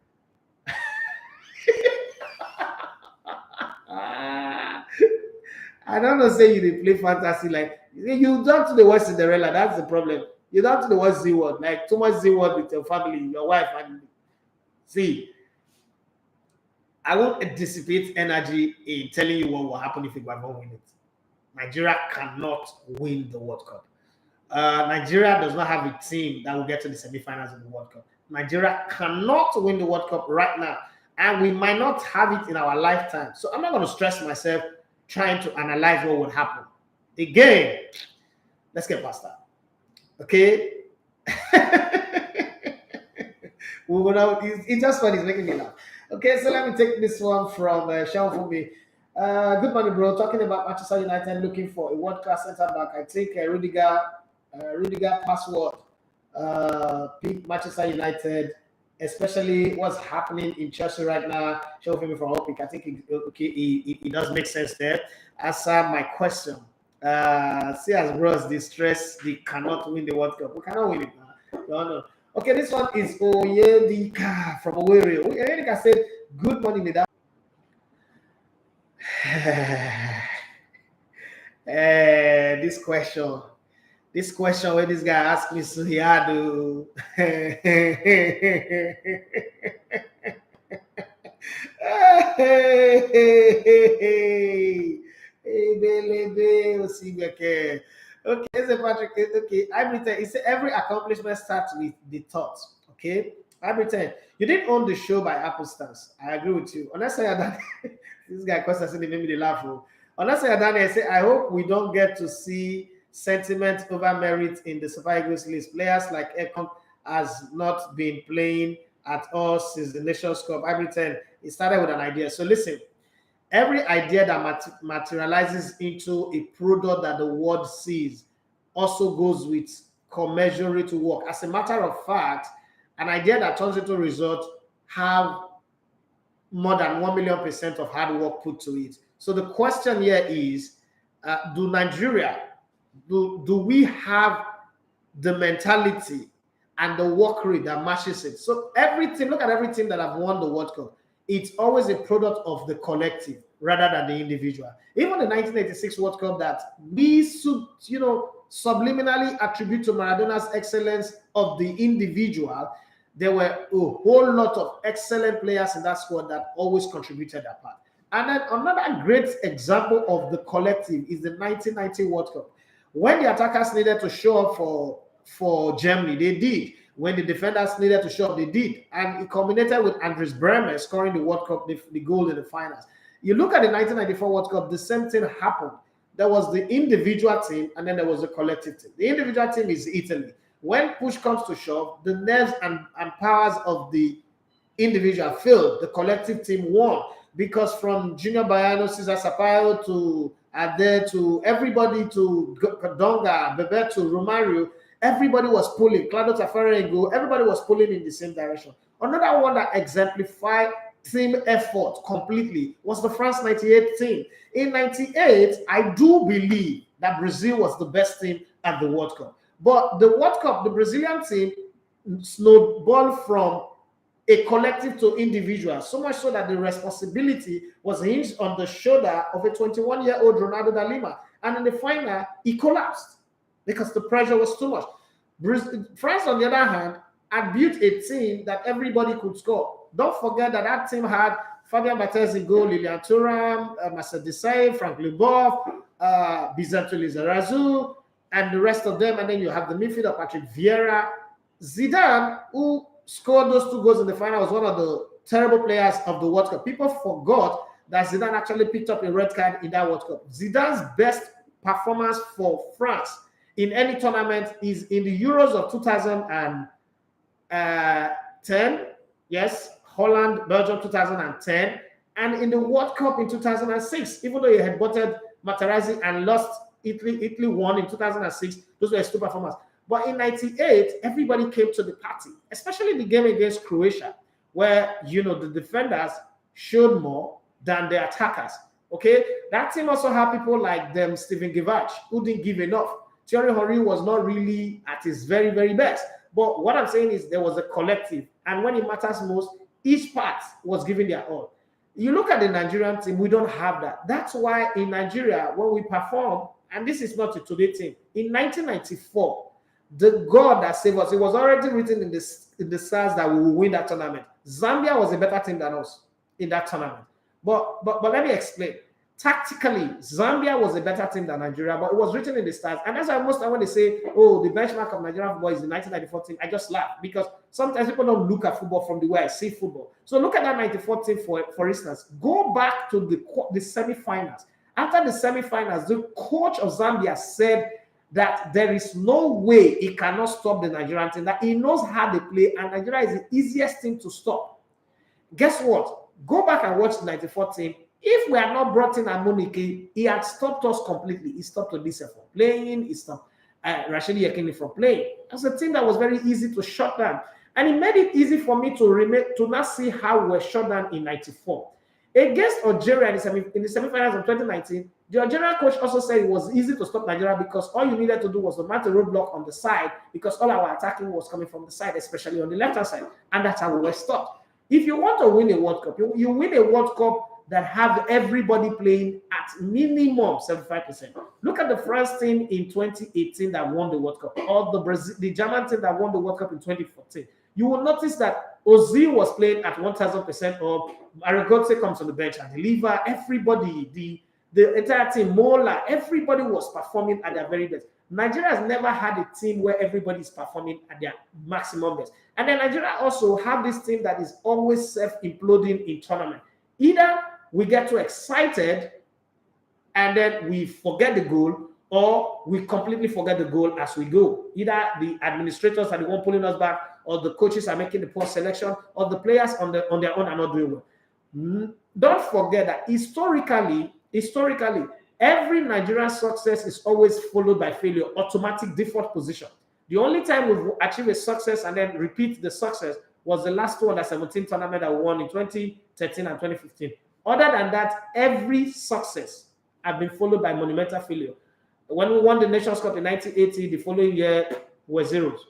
I don't know, say you play fantasy like you done to the word Cinderella. That's the problem. You done to the word Z word, like too much Z word with your family, your wife, and see. I won't dissipate energy in telling you what will happen if Iguain win it. Nigeria cannot win the World Cup. Nigeria does not have a team that will get to the semi-finals of the World Cup. Nigeria cannot win the World Cup right now, and we might not have it in our lifetime. So I'm not going to stress myself trying to analyze what would happen. Again, let's get past that. Okay? It's just funny. It's making me laugh. Okay, so let me take this one from Sean Fumi. Good morning, bro. Talking about Manchester United looking for a world-class centre-back. I take Rudiger password. Pick Manchester United, especially what's happening in Chelsea right now. Sean Fumi from Opik. I think it does make sense there. Answer my question. See as bros distress, they cannot win the World Cup. We cannot win it now. No. Okay, this one is Oyedika from Owerri. Oyedika said, good morning, Nida. This question where this guy asked me, Suhiadu. Okay, so Patrick, okay, every accomplishment starts with the thoughts. Okay, you didn't own the show by happenstance. I agree with you. Unless I done this guy constantly made me laugh. Unless I done I say I hope we don't get to see sentiment over merit in the Super Eagles list. Players like Ekon has not been playing at all since the Nations Cup. It started with an idea. So listen. Every idea that materializes into a product that the world sees also goes with commensurate work. As a matter of fact, an idea that turns into a result have more than 1,000,000% of hard work put to it. So the question here is, do we have the mentality and the work rate that matches it? So look at every team that have won the World Cup. It's always a product of the collective rather than the individual. Even the 1986 World Cup that we subliminally attribute to Maradona's excellence of the individual, there were a whole lot of excellent players in that squad that always contributed their part. And then another great example of the collective is the 1990 World Cup. When the attackers needed to show up for Germany, they did. When the defenders needed to show up, they did. And it culminated with Andres Bremer scoring the World Cup, the goal in the finals. You look at the 1994 World Cup, the same thing happened. There was the individual team, and then there was the collective team. The individual team is Italy. When push comes to shove, the nerves and powers of the individual failed. The collective team won. Because from Junior Baiano, Cesar Sampaio to Ade to everybody to Donga, Bebeto, Romario, everybody was pulling. Claudio Taffarel, everybody was pulling in the same direction. Another one that exemplified team effort completely was the France 98 team. In 98, I do believe that Brazil was the best team at the World Cup. But the World Cup, the Brazilian team snowballed from a collective to individual, so much so that the responsibility was hinged on the shoulder of a 21-year-old Ronaldo da Lima. And in the final, he collapsed because the pressure was too much. France, on the other hand, had built a team that everybody could score. Don't forget that that team had Fabian Barthez in goal, Lilian Thuram, Marcel Desailly, Franck Leboeuf, Bizanto Lizarazu, and the rest of them. And then you have the midfielder, Patrick Vieira. Zidane, who scored those 2 goals in the final, was one of the terrible players of the World Cup. People forgot that Zidane actually picked up a red card in that World Cup. Zidane's best performance for France in any tournament is in the Euros of 2010. Yes, Holland, Belgium 2010. And in the World Cup in 2006, even though he had butted Materazzi and lost Italy won in 2006, those were his 2 performances. But in 98, everybody came to the party, especially the game against Croatia, where, you know, the defenders showed more than the attackers. Okay, that team also had people like them, Steven Gerrard, who didn't give enough. Thierry Henry was not really at his very, very best. But what I'm saying is there was a collective, and when it matters most, each part was giving their all. You look at the Nigerian team, we don't have that. That's why in Nigeria, when we perform, and this is not a today team, in 1994, the God that saved us, it was already written in the stars that we will win that tournament. Zambia was a better team than us in that tournament. But let me explain. Tactically, Zambia was a better team than Nigeria, but it was written in the stars. And that's why most time when they say, oh, the benchmark of Nigerian football is the 1994 team, I just laugh, because sometimes people don't look at football from the way I see football. So look at that 94 team, for instance. Go back to the semi-finals. After the semi-finals, the coach of Zambia said that there is no way he cannot stop the Nigerian team, that he knows how they play, and Nigeria is the easiest team to stop. Guess what? Go back and watch the 94 team. If we had not brought in Amunike, he had stopped us completely. He stopped Odisa from playing. He stopped Rashidi Yekini from playing. That's a team that was very easy to shut down. And it made it easy for me to not see how we were shut down in 94. Against Algeria in the semi-finals of 2019, the Algerian coach also said it was easy to stop Nigeria because all you needed to do was to mount a roadblock on the side, because all our attacking was coming from the side, especially on the left-hand side. And that's how we were stopped. If you want to win a World Cup, you win a World Cup that have everybody playing at minimum 75%. Look at the France team in 2018 that won the World Cup, or the German team that won the World Cup in 2014. You will notice that Ozil was playing at 1,000%, or Aragotse comes on the bench and deliver. Everybody, the entire team, Mola, everybody was performing at their very best. Nigeria has never had a team where everybody is performing at their maximum best. And then Nigeria also have this team that is always self-imploding in tournament. Either we get too excited and then we forget the goal, or we completely forget the goal as we go. Either the administrators are the one pulling us back, or the coaches are making the poor selection, or the players on their own are not doing well. Don't forget that historically, every Nigerian success is always followed by failure, automatic default position. The only time we've achieved a success and then repeat the success was the last one, that 17 tournament that we won in 2013 and 2015. Other than that, every success has been followed by monumental failure. When we won the Nations Cup in 1980, the following year were zeros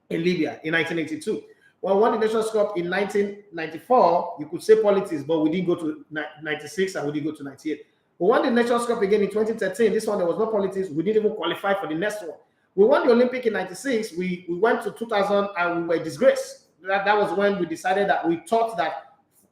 in Libya in 1982. When we won the Nations Cup in 1994, you could say politics, but we didn't go to 96 and we didn't go to 98. We won the Nations Cup again in 2013. This one, there was no politics. We didn't even qualify for the next one. We won the Olympic in 96. We went to 2000 and we were disgraced. That was when we decided that we thought that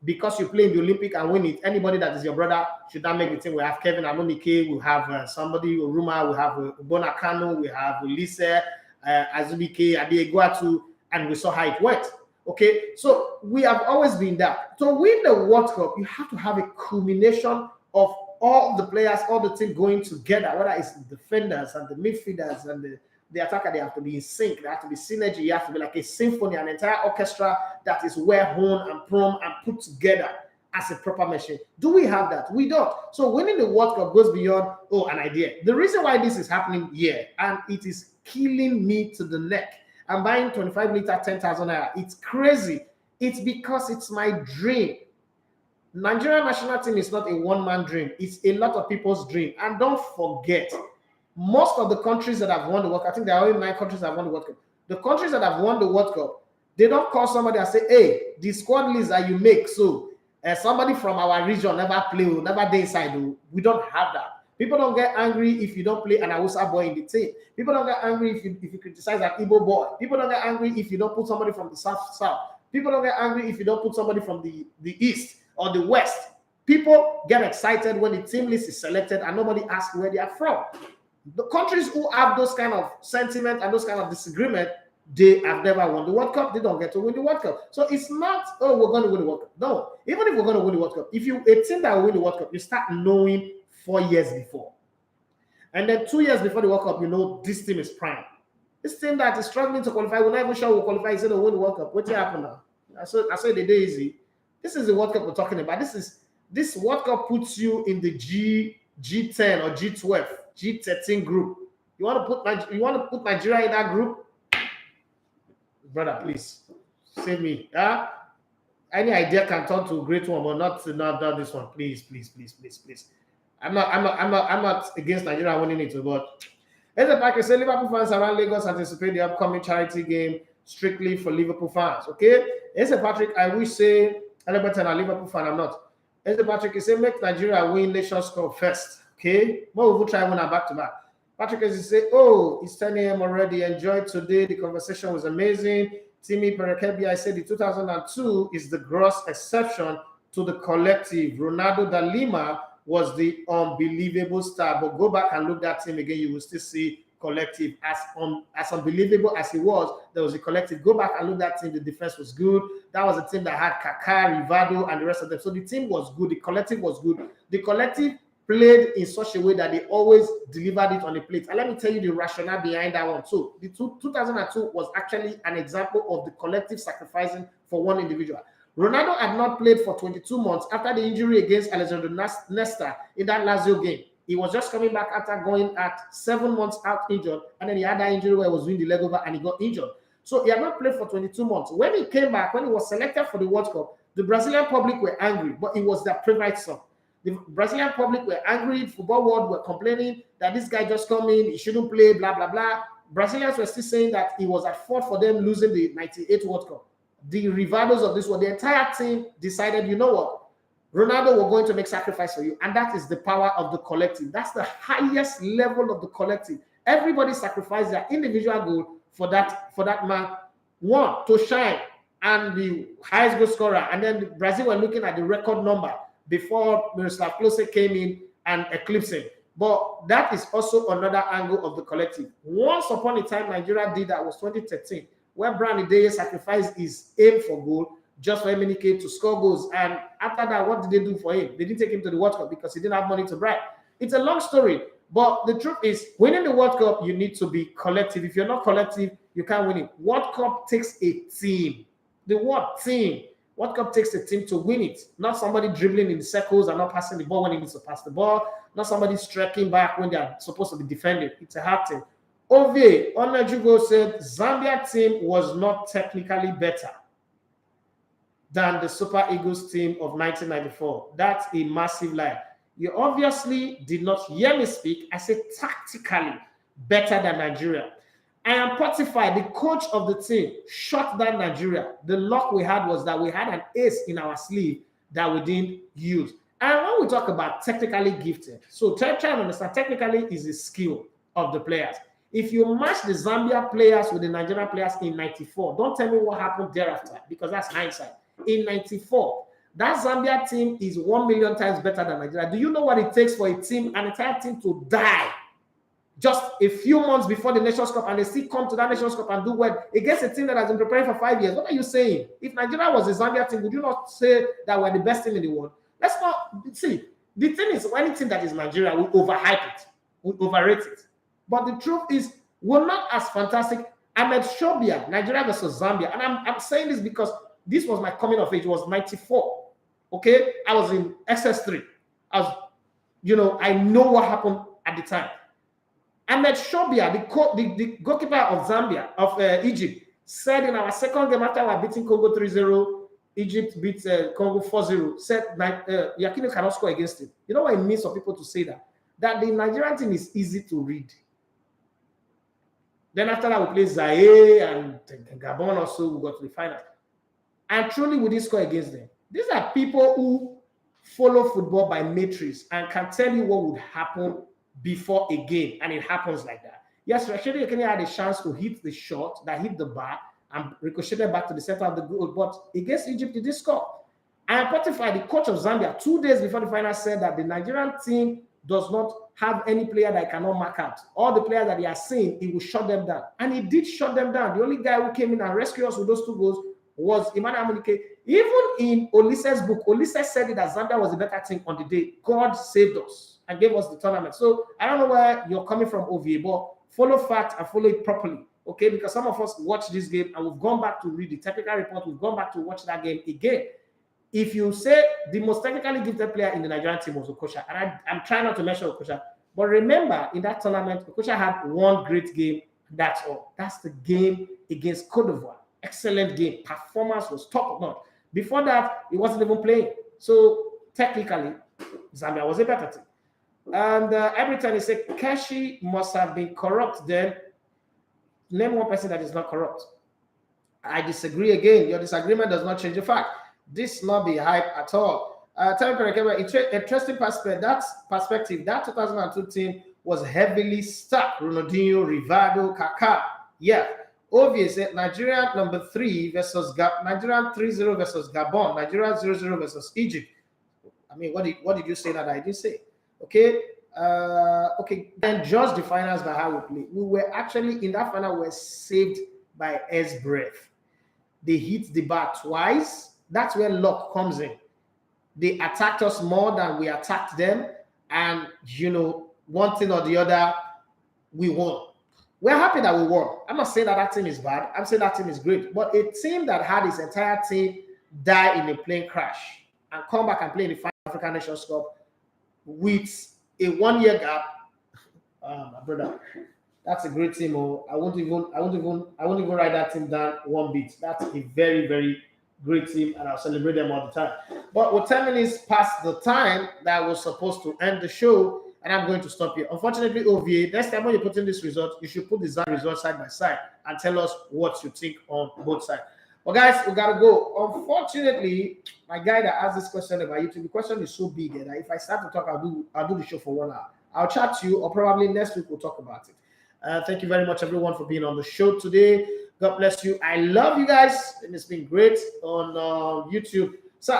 because you play in the Olympic and win it, anybody that is your brother should not make the team. We have Kevin Amunike, we have somebody, Oruma, we have Bonakano, we have Ulisse, Azubike, Adieguatu, and we saw how it went. Okay, so we have always been that. To win the World Cup, you have to have a culmination of all the players, all the team going together, whether it's the defenders and the midfielders and the attacker. They have to be in sync. There have to be synergy. You have to be like a symphony, an entire orchestra that is well-honed and prone and put together as a proper machine. Do we have that? We don't. So winning the World Cup goes beyond, an idea. The reason why this is happening here, and it is killing me to the neck. I'm buying 25 liter, 10,000 naira. It's crazy. It's because it's my dream Nigerian national team is not a one-man dream. It's a lot of people's dream. And don't forget, most of the countries that have won the World Cup, I think there are only 9 countries that have won the World Cup. The countries that have won the World Cup, they don't call somebody and say, hey, the squad list that you make, so somebody from our region never play, never day inside. We don't have that. People don't get angry if you don't play an Hausa boy in the team. People don't get angry if you criticize an Igbo boy. People don't get angry if you don't put somebody from the south. People don't get angry if you don't put somebody from the east or the west. People get excited when the team list is selected and nobody asks where they are from. The countries who have those kind of sentiment and those kind of disagreement, they have never won the World Cup. They don't get to win the World Cup. So it's not, oh, we're going to win the World Cup. No, even if we're going to win the World Cup, if you a team that will win the World Cup, you start knowing 4 years before. And then 2 years before the World Cup, you know this team is prime. This team that is struggling to qualify, we're not even sure we'll qualify, instead of win the World Cup. What happened now? I said the day easy. This is the World Cup we're talking about. This World Cup puts you in the G10 or G12, G13 group. You want to put Nigeria in that group? Brother, please save me. Any idea can turn to a great one, but not this one. Please. I'm not against Nigeria winning it, but as a package, say Liverpool fans around Lagos anticipate the upcoming charity game strictly for Liverpool fans. Okay, as a Patrick, I wish say Elegbete a Liverpool fan. I'm not. As a Patrick, you say make Nigeria win Nations Cup first. Okay, more will try win back to back. Patrick, as you say, oh, it's 10 a.m. already. Enjoyed today. The conversation was amazing. Timmy Perekebi, I said the 2002 is the gross exception to the collective. Ronaldo da Lima was the unbelievable star, but go back and look at that team again, you will still see collective. As unbelievable as he was, there was a collective. Go back and look at that team. The defense was good. That was a team that had Kaká, Rivaldo, and the rest of them. So the team was good. The collective was good. The collective played in such a way that they always delivered it on the plate. And let me tell you the rationale behind that one too. The 2002 was actually an example of the collective sacrificing for one individual. Ronaldo had not played for 22 months after the injury against Alexandre Nesta in that Lazio game. He was just coming back after going at 7 months out injured, and then he had that injury where he was doing the leg over and he got injured. So he had not played for 22 months. When he came back, when he was selected for the World Cup, the Brazilian public were angry, but it was their favorite son. The Brazilian public were angry, the football world were complaining that this guy just come in, he shouldn't play, blah, blah, blah. Brazilians were still saying that he was at fault for them losing the 98 World Cup. The Rivaldos of this world, the entire team decided, you know what, Ronaldo, we're going to make sacrifice for you. And that is the power of the collective. That's the highest level of the collective. Everybody sacrificed their individual goal for that man, one, to shine and the highest goal scorer. And then Brazil were looking at the record number before Miroslav Klose came in and eclipsed him. But that is also another angle of the collective. Once upon a time, Nigeria did that, was 2013, where Brian Ideye sacrificed his aim for goal just for Emenike to score goals. And after that, what did they do for him? They didn't take him to the World Cup because he didn't have money to bribe. It's a long story, but the truth is, winning the World Cup, you need to be collective. If you're not collective, you can't win it. World Cup takes a team. The word team. World Cup takes a team to win it. Not somebody dribbling in the circles and not passing the ball when he needs to pass the ball. Not somebody striking back when they're supposed to be defending. It's a hard team. Ove Onajugo said Zambia team was not technically better than the Super Eagles team of 1994. That's a massive lie. You obviously did not hear me speak. I said tactically better than Nigeria. I am Potiphar, the coach of the team, shut down Nigeria. The luck we had was that we had an ace in our sleeve that we didn't use. And when we talk about technically gifted, so try and understand, technically is the skill of the players. If you match the Zambia players with the Nigerian players in 94, don't tell me what happened thereafter, because that's hindsight. In 94, that Zambia team is 1 million times better than Nigeria. Do you know what it takes for a team, an entire team, to die just a few months before the Nations Cup, and they still come to that Nations Cup and do well against a team that has been preparing for 5 years? What are you saying? If Nigeria was a Zambia team, would you not say that we're the best team in the world? Let's not see. The thing is, anything that is Nigeria, we overhype it, we overrate it. But the truth is, we're not as fantastic. Ahmed Shobia, Nigeria versus Zambia, and I'm saying this because this was my coming of age. It was 94. Okay, I was in SS3. I know what happened at the time. Ahmed Shobia, the goalkeeper of Zambia, of Egypt, said in our second game after we were beating Congo 3-0, Egypt beat Congo 4-0, said Yakini cannot score against him. You know what it means for people to say that? That the Nigerian team is easy to read. Then after that, we play Zaire and Gabon also, we got to the final. And truly, we didn't score against them. These are people who follow football by matrix and can tell you what would happen before a game, and it happens like that. Yes, Rashidi Ekene had a chance to hit the shot that hit the bar and ricocheted back to the center of the goal, but against Egypt, he did score. And Potiphar, the coach of Zambia, 2 days before the final, said that the Nigerian team does not have any player that cannot mark out. All the players that he has seen, he will shut them down. And he did shut them down. The only guy who came in and rescued us with those 2 goals was Emmanuel Amunike. Even in Olise's book, Olise said it that Zambia was a better team on the day. God saved us and gave us the tournament. So I don't know where you're coming from, OVA, but follow facts and follow it properly, okay? Because some of us watch this game and we've gone back to read the technical report. We've gone back to watch that game again. If you say the most technically gifted player in the Nigerian team was Okocha, and I'm trying not to mention Okocha, but remember in that tournament, Okocha had 1 great game. That's all. That's the game against Cote d'Ivoire. Excellent game. Performance was top notch. Before that, he wasn't even playing. So technically, Zambia was a better team. And every time he said Kessie must have been corrupt, then name one person that is not corrupt. I disagree again. Your disagreement does not change the fact. This not be hype at all. Tell me, interesting perspective. That 2002 team was heavily stacked. Ronaldinho, Rivaldo, Kaká. Yeah. Obviously, Nigeria number 3 versus Nigeria 3-0 versus Gabon. Nigeria 0-0 versus Egypt. I mean, what did you say that I didn't say? Okay. Okay. Then judge the finals by how we play. We were actually in that final. We were saved by S breath. They hit the bar twice. That's where luck comes in. They attacked us more than we attacked them, and one thing or the other, we won. We're happy that we won. I'm not saying that team is bad. I'm saying that team is great. But a team that had its entire team die in a plane crash and come back and play in the final African Nations Cup with a 1-year gap, my brother, that's a great team. I won't even write that team down one bit. That's a very, very great team, and I'll celebrate them all the time. But we're 10 minutes past the time that was supposed to end the show, and I'm going to stop here. Unfortunately, OVA, next time when you put in this result, you should put the Zan result side by side and tell us what you think on both sides. But guys, we gotta go. Unfortunately, my guy that asked this question about YouTube, the question is so big that if I start to talk, I'll do the show for 1 hour. I'll chat to you, or probably next week we'll talk about it. Thank you very much, everyone, for being on the show today. God bless you. I love you guys, and it's been great on YouTube. So,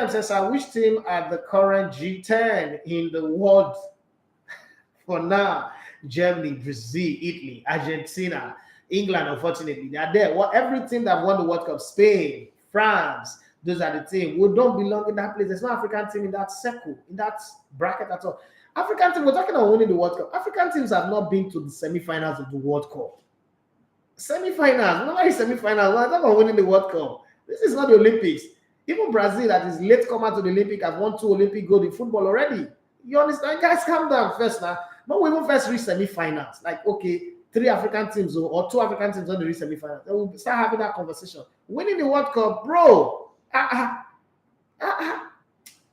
says, which team are the current G10 in the world for now? Germany, Brazil, Italy, Argentina, England. Unfortunately, they are there. Well, every team that won the World Cup, Spain, France, those are the teams. We don't belong in that place. There's no African team in that circle, in that bracket at all. African team, we're talking about winning the World Cup. African teams have not been to the semi-finals of the World Cup. Semi-finals, nobody semi-finals. We're talking about winning the World Cup. This is not the Olympics. Even Brazil, that is late comer to the Olympic, have won 2 Olympic gold in football already. You understand? Guys, calm down first now. But we will first reach semi-finals. Like, okay, 3 African teams or 2 African teams on the reach semi-finals. Then we'll start having that conversation. Winning the World Cup, bro. Guys,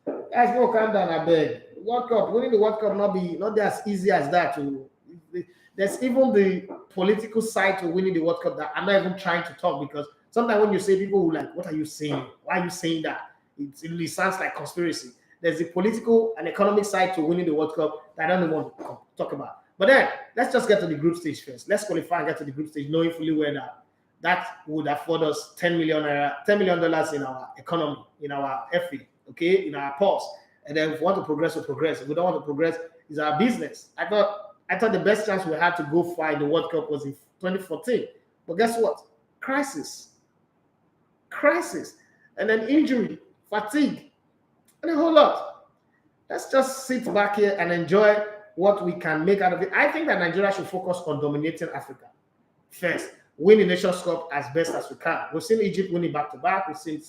no, calm down, I beg. World Cup, winning the World Cup not as easy as that. There's even the political side to winning the World Cup that I'm not even trying to talk, because sometimes when you say, people will like, what are you saying? Why are you saying that? It really sounds like conspiracy. There's the political and economic side to winning the World Cup that I don't even want to talk about. But then, let's just get to the group stage first. Let's qualify and get to the group stage, knowing fully well that would afford us $10 million in our economy, in our FA, okay, in our pulse. And then if we want to progress, we'll progress. If we don't want to progress, it's our business. I thought the best chance we had to go far in the World Cup was in 2014. But guess what? Crisis. And then injury, fatigue, and a whole lot. Let's just sit back here and enjoy what we can make out of it. I think that Nigeria should focus on dominating Africa first. Win the Nations Cup as best as we can. We've seen Egypt winning back-to-back. We've seen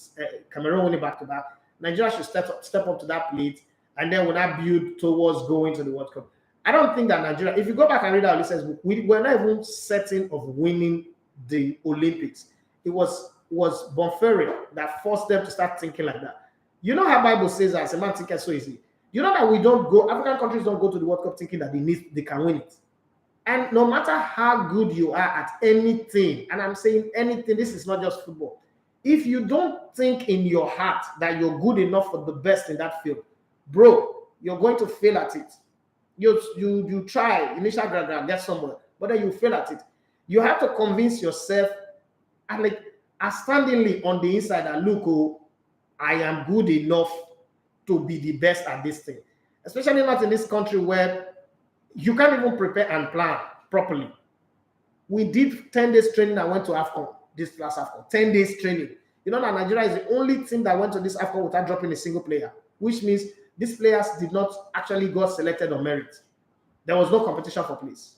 Cameroon winning back-to-back. Nigeria should step up to that plate, and then we'll not build towards going to the World Cup. I don't think that Nigeria, if you go back and read our book, we're not even certain of winning the Olympics. It was was Bonferry that forced them to start thinking like that. You know how Bible says that a man thinketh so easy. You know that we don't go, African countries don't go to the World Cup thinking that they can win it. And no matter how good you are at anything, and I'm saying anything, this is not just football. If you don't think in your heart that you're good enough for the best in that field, bro, you're going to fail at it. You try, initial get somewhere, but then you fail at it. You have to convince yourself, and like outstandingly on the inside, that look, oh, I am good enough to be the best at this thing. Especially not in this country where you can't even prepare and plan properly. We did 10 days training. I went to AFCON, this last AFCON, 10 days training. You know that Nigeria is the only team that went to this AFCON without dropping a single player, which means these players did not actually got selected on merit. There was no competition for place.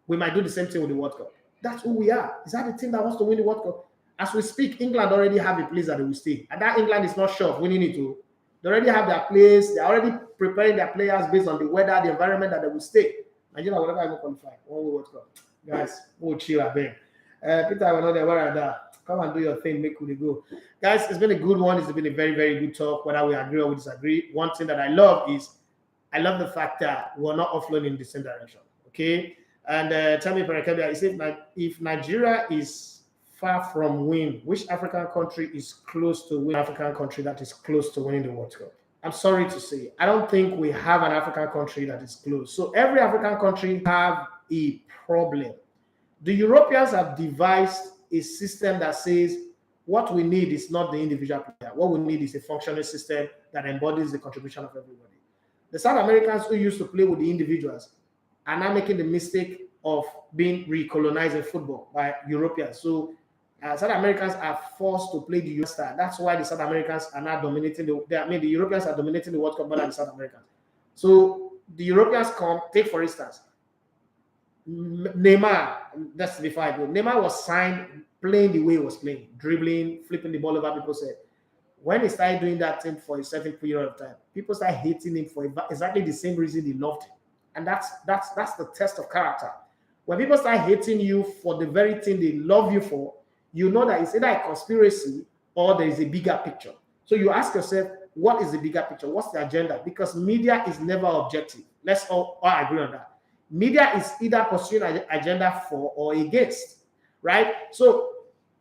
We might do the same thing with the World Cup. That's who we are. Is that the team that wants to win the World Cup? As we speak, England already have a place that they will stay. And that England is not sure of winning it too. They already have their place. They're already preparing their players based on the weather, the environment that they will stay. Nigeria will never even qualify. One World Cup. Guys, we'll chill a bit. Peter, we're not there. Where are that? Come and do your thing. Make we go. Guys, it's been a good one. It's been a very, very good talk, whether we agree or we disagree. One thing that I love is I love the fact that we're not offloading in the same direction. Okay? And tell me, Parakabia, if Nigeria is far from win, which African country is close to win? African country that is close to winning the World Cup? I'm sorry to say, I don't think we have an African country that is close. So every African country have a problem. The Europeans have devised a system that says what we need is not the individual player. What we need is a functional system that embodies the contribution of everybody. The South Americans who used to play with the individuals are now making the mistake of being recolonized in football by Europeans. So South Americans are forced to play the European style. That's why the South Americans are now dominating the Europeans are dominating the World Cup more than the South Americans. So the Europeans come, take for instance, Neymar, that's before I go. Neymar was signed playing the way he was playing, dribbling, flipping the ball over people's head. When he started doing that thing for a certain period of time, people started hating him for exactly the same reason they loved him. And that's the test of character. When people start hating you for the very thing they love you for, you know that it's either a conspiracy or there is a bigger picture. So you ask yourself, what is the bigger picture? What's the agenda? Because media is never objective. Let's all agree on that. Media is either pursuing an agenda for or against, right? So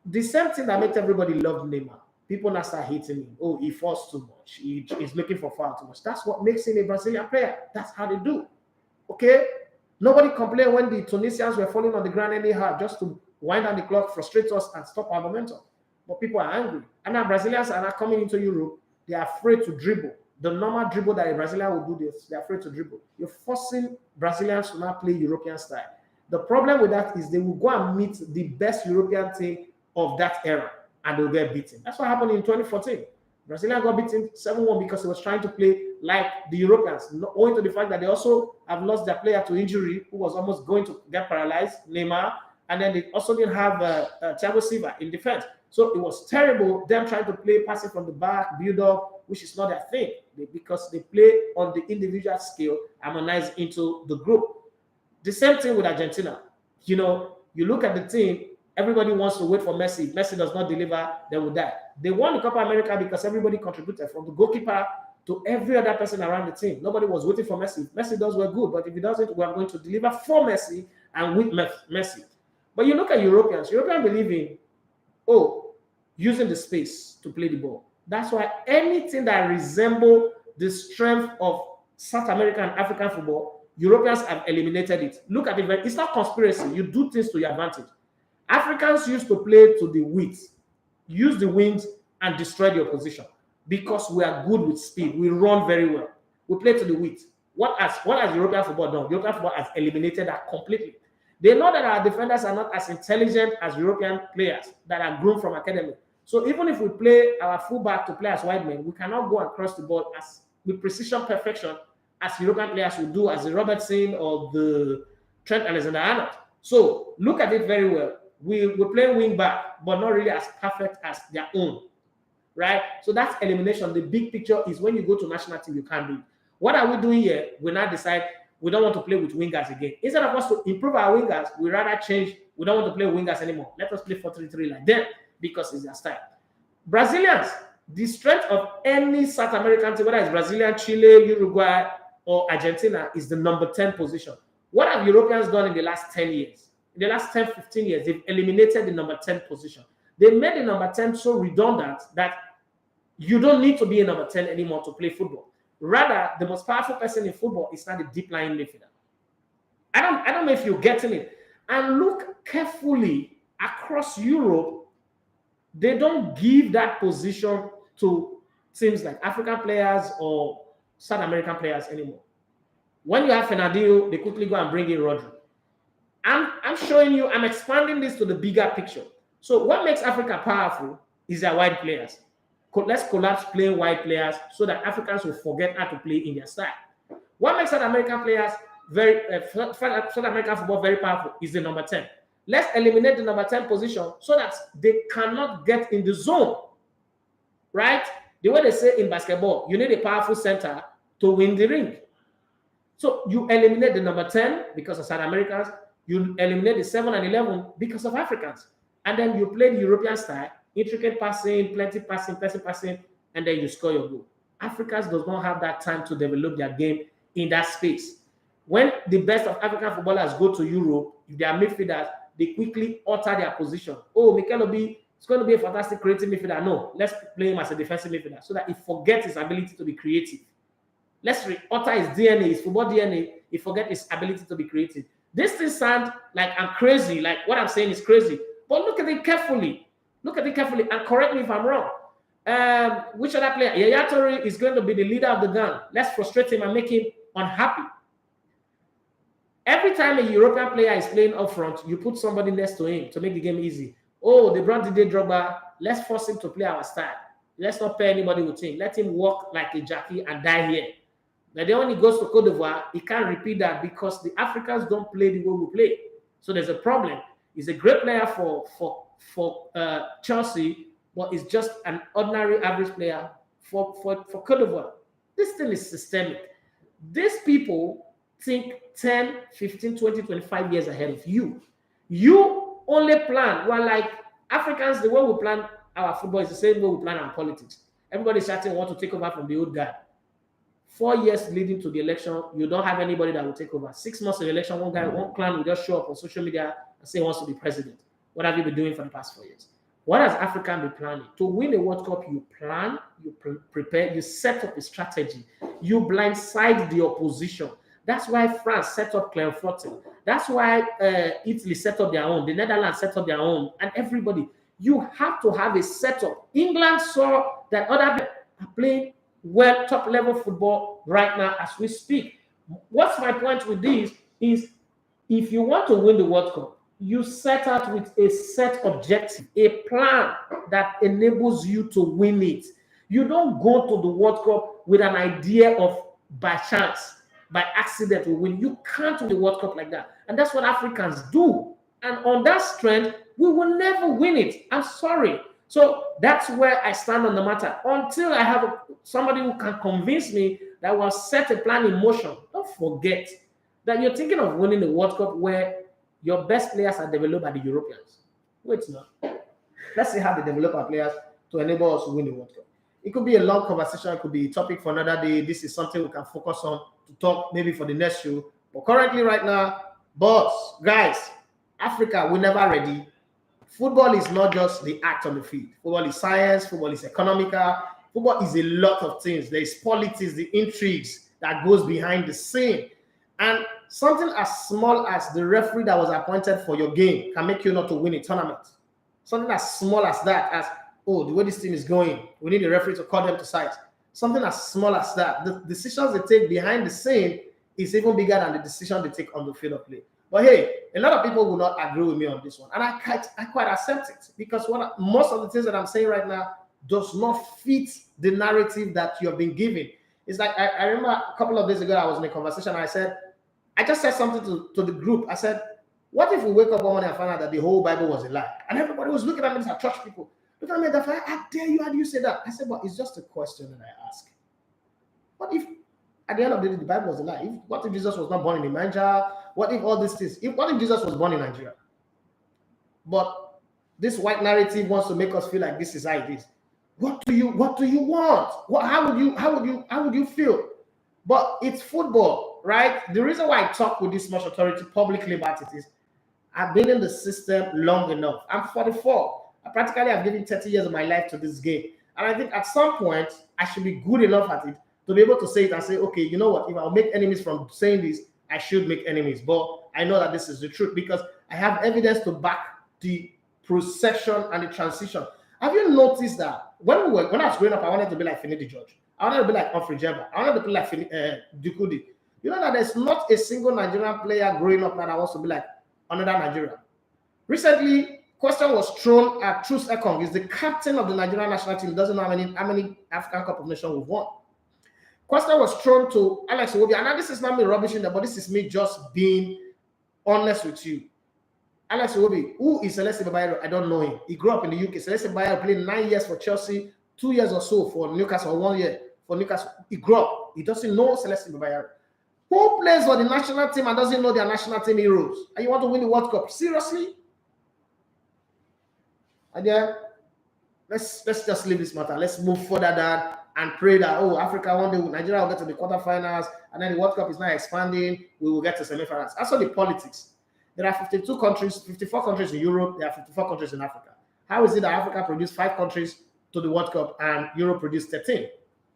the same thing that makes everybody love Neymar. People now start hating him. Oh, he falls too much. He's looking for foul too much. That's what makes him a Brazilian player. That's how they do. Okay? Nobody complained when the Tunisians were falling on the ground anyhow just to wind down the clock, frustrate us, and stop our momentum. But people are angry. And now Brazilians are not coming into Europe. They are afraid to dribble. The normal dribble that a Brazilian would do this, they're afraid to dribble. You're forcing Brazilians to now play European style. The problem with that is they will go and meet the best European team of that era and they'll get beaten. That's what happened in 2014. Brazilian got beaten 7-1 because he was trying to play like the Europeans, owing to the fact that they also have lost their player to injury who was almost going to get paralyzed, Neymar, and then they also didn't have Thiago Silva in defense. So it was terrible, them trying to play passing from the back, build up, which is not their thing, because they play on the individual scale, harmonized into the group. The same thing with Argentina. You know, you look at the team, everybody wants to wait for Messi. If Messi does not deliver, they will die. They won the Copa America because everybody contributed, from the goalkeeper to every other person around the team. Nobody was waiting for Messi. If Messi does, we're good. But if he doesn't, we're going to deliver for Messi and with Messi. But you look at Europeans. Europeans believe in, using the space to play the ball. That's why anything that resembles the strength of South American and African football, Europeans have eliminated it. Look at it. It's not conspiracy. You do things to your advantage. Africans used to play to the width, use the wings, and destroy the opposition because we are good with speed. We run very well. We play to the width. What has European football done? European football has eliminated that completely. They know that our defenders are not as intelligent as European players that are grown from academy. So even if we play our fullback to play as wide men, we cannot go and cross the ball with precision perfection as European players will do, as the Robertson or the Trent Alexander-Arnold. So look at it very well. We play wing back, but not really as perfect as their own, right? So that's elimination. The big picture is when you go to national team, you can't do it. What are we doing here? We now decide we don't want to play with wingers again. Instead of us to improve our wingers, we rather change. We don't want to play wingers anymore. Let us play 4-3-3 like them. because it's their style. Brazilians, the strength of any South American team, whether it's Brazilian, Chile, Uruguay, or Argentina, is the number 10 position. What have Europeans done in the last 10 years? In the last 10, 15 years, they've eliminated the number 10 position. They made the number 10 so redundant that you don't need to be a number 10 anymore to play football. Rather, the most powerful person in football is not the deep lying midfielder. I don't know if you're getting it. And look carefully across Europe, they don't give that position to teams like African players or South American players anymore. When you have Fernandinho, they quickly go and bring in Rodri. I'm showing you, I'm expanding this to the bigger picture. So what makes Africa powerful is their wide players. Let's collapse playing wide players so that Africans will forget how to play in their style. What makes South American players South American football very powerful is the number 10. Let's eliminate the number 10 position so that they cannot get in the zone. Right? The way they say in basketball, you need a powerful center to win the ring. So you eliminate the number 10 because of South Americans, you eliminate the 7 and 11 because of Africans. And then you play the European style, intricate passing, plenty passing, and then you score your goal. Africans does not have that time to develop their game in that space. When the best of African footballers go to Europe, if they are midfielders, they quickly alter their position. Oh, Mikel Obi is going to be a fantastic creative midfielder. No, let's play him as a defensive midfielder so that he forgets his ability to be creative. Let's alter his DNA, his football DNA. He forgets his ability to be creative. This thing sounds like I'm crazy, like what I'm saying is crazy. But look at it carefully. Look at it carefully and correct me if I'm wrong. Which other player? Yaya Toure is going to be the leader of the gang. Let's frustrate him and make him unhappy. Every time a European player is playing up front, you put somebody next to him to make the game easy. Oh, they brought Didier Drogba. Let's force him to play our style. Let's not pair anybody with him. Let him walk like a Jackie and die here. But then when he goes to Cote d'Ivoire, he can't repeat that because the Africans don't play the way we play. So there's a problem. He's a great player for Chelsea, but he's just an ordinary average player for Cote d'Ivoire. This thing is systemic. These people think 10, 15, 20, 25 years ahead of you. You only plan. Well, like Africans, the way we plan our football is the same way we plan our politics. Everybody's shouting, want to take over from the old guy. 4 years leading to the election, you don't have anybody that will take over. 6 months of election, one clan will just show up on social media and say he wants to be president. What have you been doing for the past 4 years? What has Africa been planning? To win a World Cup, you plan, you prepare, you set up a strategy. You blindside the opposition. That's why France set up Clairefontaine. That's why Italy set up their own. The Netherlands set up their own. And everybody, you have to have a setup. England saw that other people are playing well, top-level football right now as we speak. What's my point with this is if you want to win the World Cup, you set out with a set objective, a plan that enables you to win it. You don't go to the World Cup with an idea of by chance, by accident we win. You can't win the World Cup like that. And that's what Africans do. And on that strength, we will never win it. I'm sorry. So that's where I stand on the matter. Until I have somebody who can convince me that we'll set a plan in motion. Don't forget that you're thinking of winning the World Cup where your best players are developed by the Europeans. Wait now. Let's see how they develop our players to enable us to win the World Cup. It could be a long conversation. It could be a topic for another day. This is something we can focus on to talk maybe for the next show. But currently right now, boss, guys, Africa, we're never ready. Football is not just the act on the field. Football is science. Football is economical. Football is a lot of things. There is politics, the intrigues that goes behind the scene. And something as small as the referee that was appointed for your game can make you not to win a tournament. Something as small as that, as, oh, the way this team is going, we need a referee to call them to sight. Something as small as that. The decisions they take behind the scene is even bigger than the decision they take on the field of play. But hey, a lot of people will not agree with me on this one. And I quite accept it because most of the things that I'm saying right now does not fit the narrative that you have been given. It's like, I remember a couple of days ago, I was in a conversation. I just said something to the group. I said, what if we wake up one morning and find out that the whole Bible was a lie? And everybody was looking at me as church people. Look at me, how dare you? How do you say that? I said, but it's just a question that I ask. What if at the end of the day, the Bible was a lie? What if Jesus was not born in a manger? What if all these things? What if Jesus was born in Nigeria? But This white narrative wants to make us feel like this is how it is. What do you want? How would you feel? But it's football, right? The reason why I talk with this much authority publicly about it is I've been in the system long enough. I'm 44. I practically have given 30 years of my life to this game. And I think at some point I should be good enough at it to be able to say it and say, okay, you know what? If I'll make enemies from saying this, I should make enemies. But I know that this is the truth because I have evidence to back the procession and the transition. Have you noticed that when I was growing up, I wanted to be like Finidi George. I wanted to be like Humphrey Jeba. I wanted to be like Dukudi. You know that there's not a single Nigerian player growing up that wants to be like another Nigerian. Recently, question was thrown at Truth Ekong. He's the captain of the Nigerian national team. He doesn't know how many African Cup of Nations we've won. Question was thrown to Alex Iwobi. And now this is not me rubbishing them, but this is me just being honest with you. Alex Iwobi, who is Celeste Babayaro? I don't know him. He grew up in the UK. Celeste Babayaro played 9 years for Chelsea, 2 years or so for Newcastle, 1 year for Newcastle. He grew up. He doesn't know Celeste Babayaro. Who plays for the national team and doesn't know their national team heroes? And you want to win the World Cup? Seriously? And yeah, let's just leave this matter. Let's move further down and pray that, oh, Africa one day, Nigeria will get to the quarterfinals, and then the World Cup is now expanding. We will get to semifinals. That's all the politics. There are 52 countries, 54 countries in Europe. There are 54 countries in Africa. How is it that Africa produced 5 countries to the World Cup and Europe produced 13?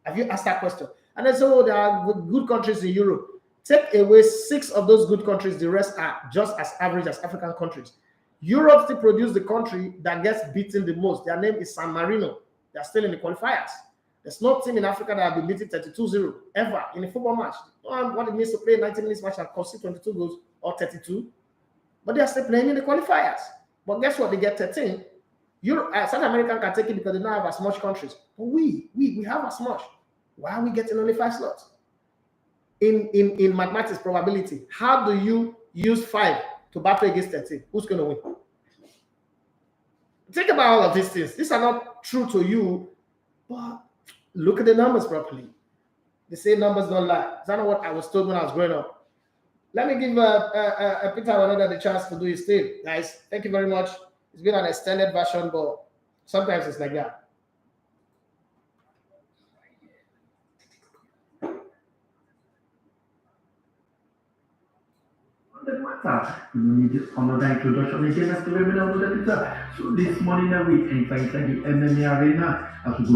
Have you asked that question? And then so there are good countries in Europe. Take away 6 of those good countries, the rest are just as average as African countries. Europe still produces the country that gets beaten the most. Their name is San Marino. They are still in the qualifiers. There's no team in Africa that have been beaten 32-0 ever in a football match. What it means to play a 90 minutes match and concede 22 goals or 32. But they are still playing in the qualifiers. But guess what? They get 13. South America can take it because they don't have as much countries. But we have as much. Why are we getting only 5 slots? In mathematics probability, how do you use 5 to battle against 13? Who's going to win? Think about all of these things. These are not true to you, but look at the numbers properly. They say numbers don't lie. Is that not what I was told when I was growing up? Let me give Peter another the chance to do his thing. Guys, thank you very much. It's been an extended version, but sometimes it's like that. You need another introduction again as to the So this morning we enter inside the MMA arena as we go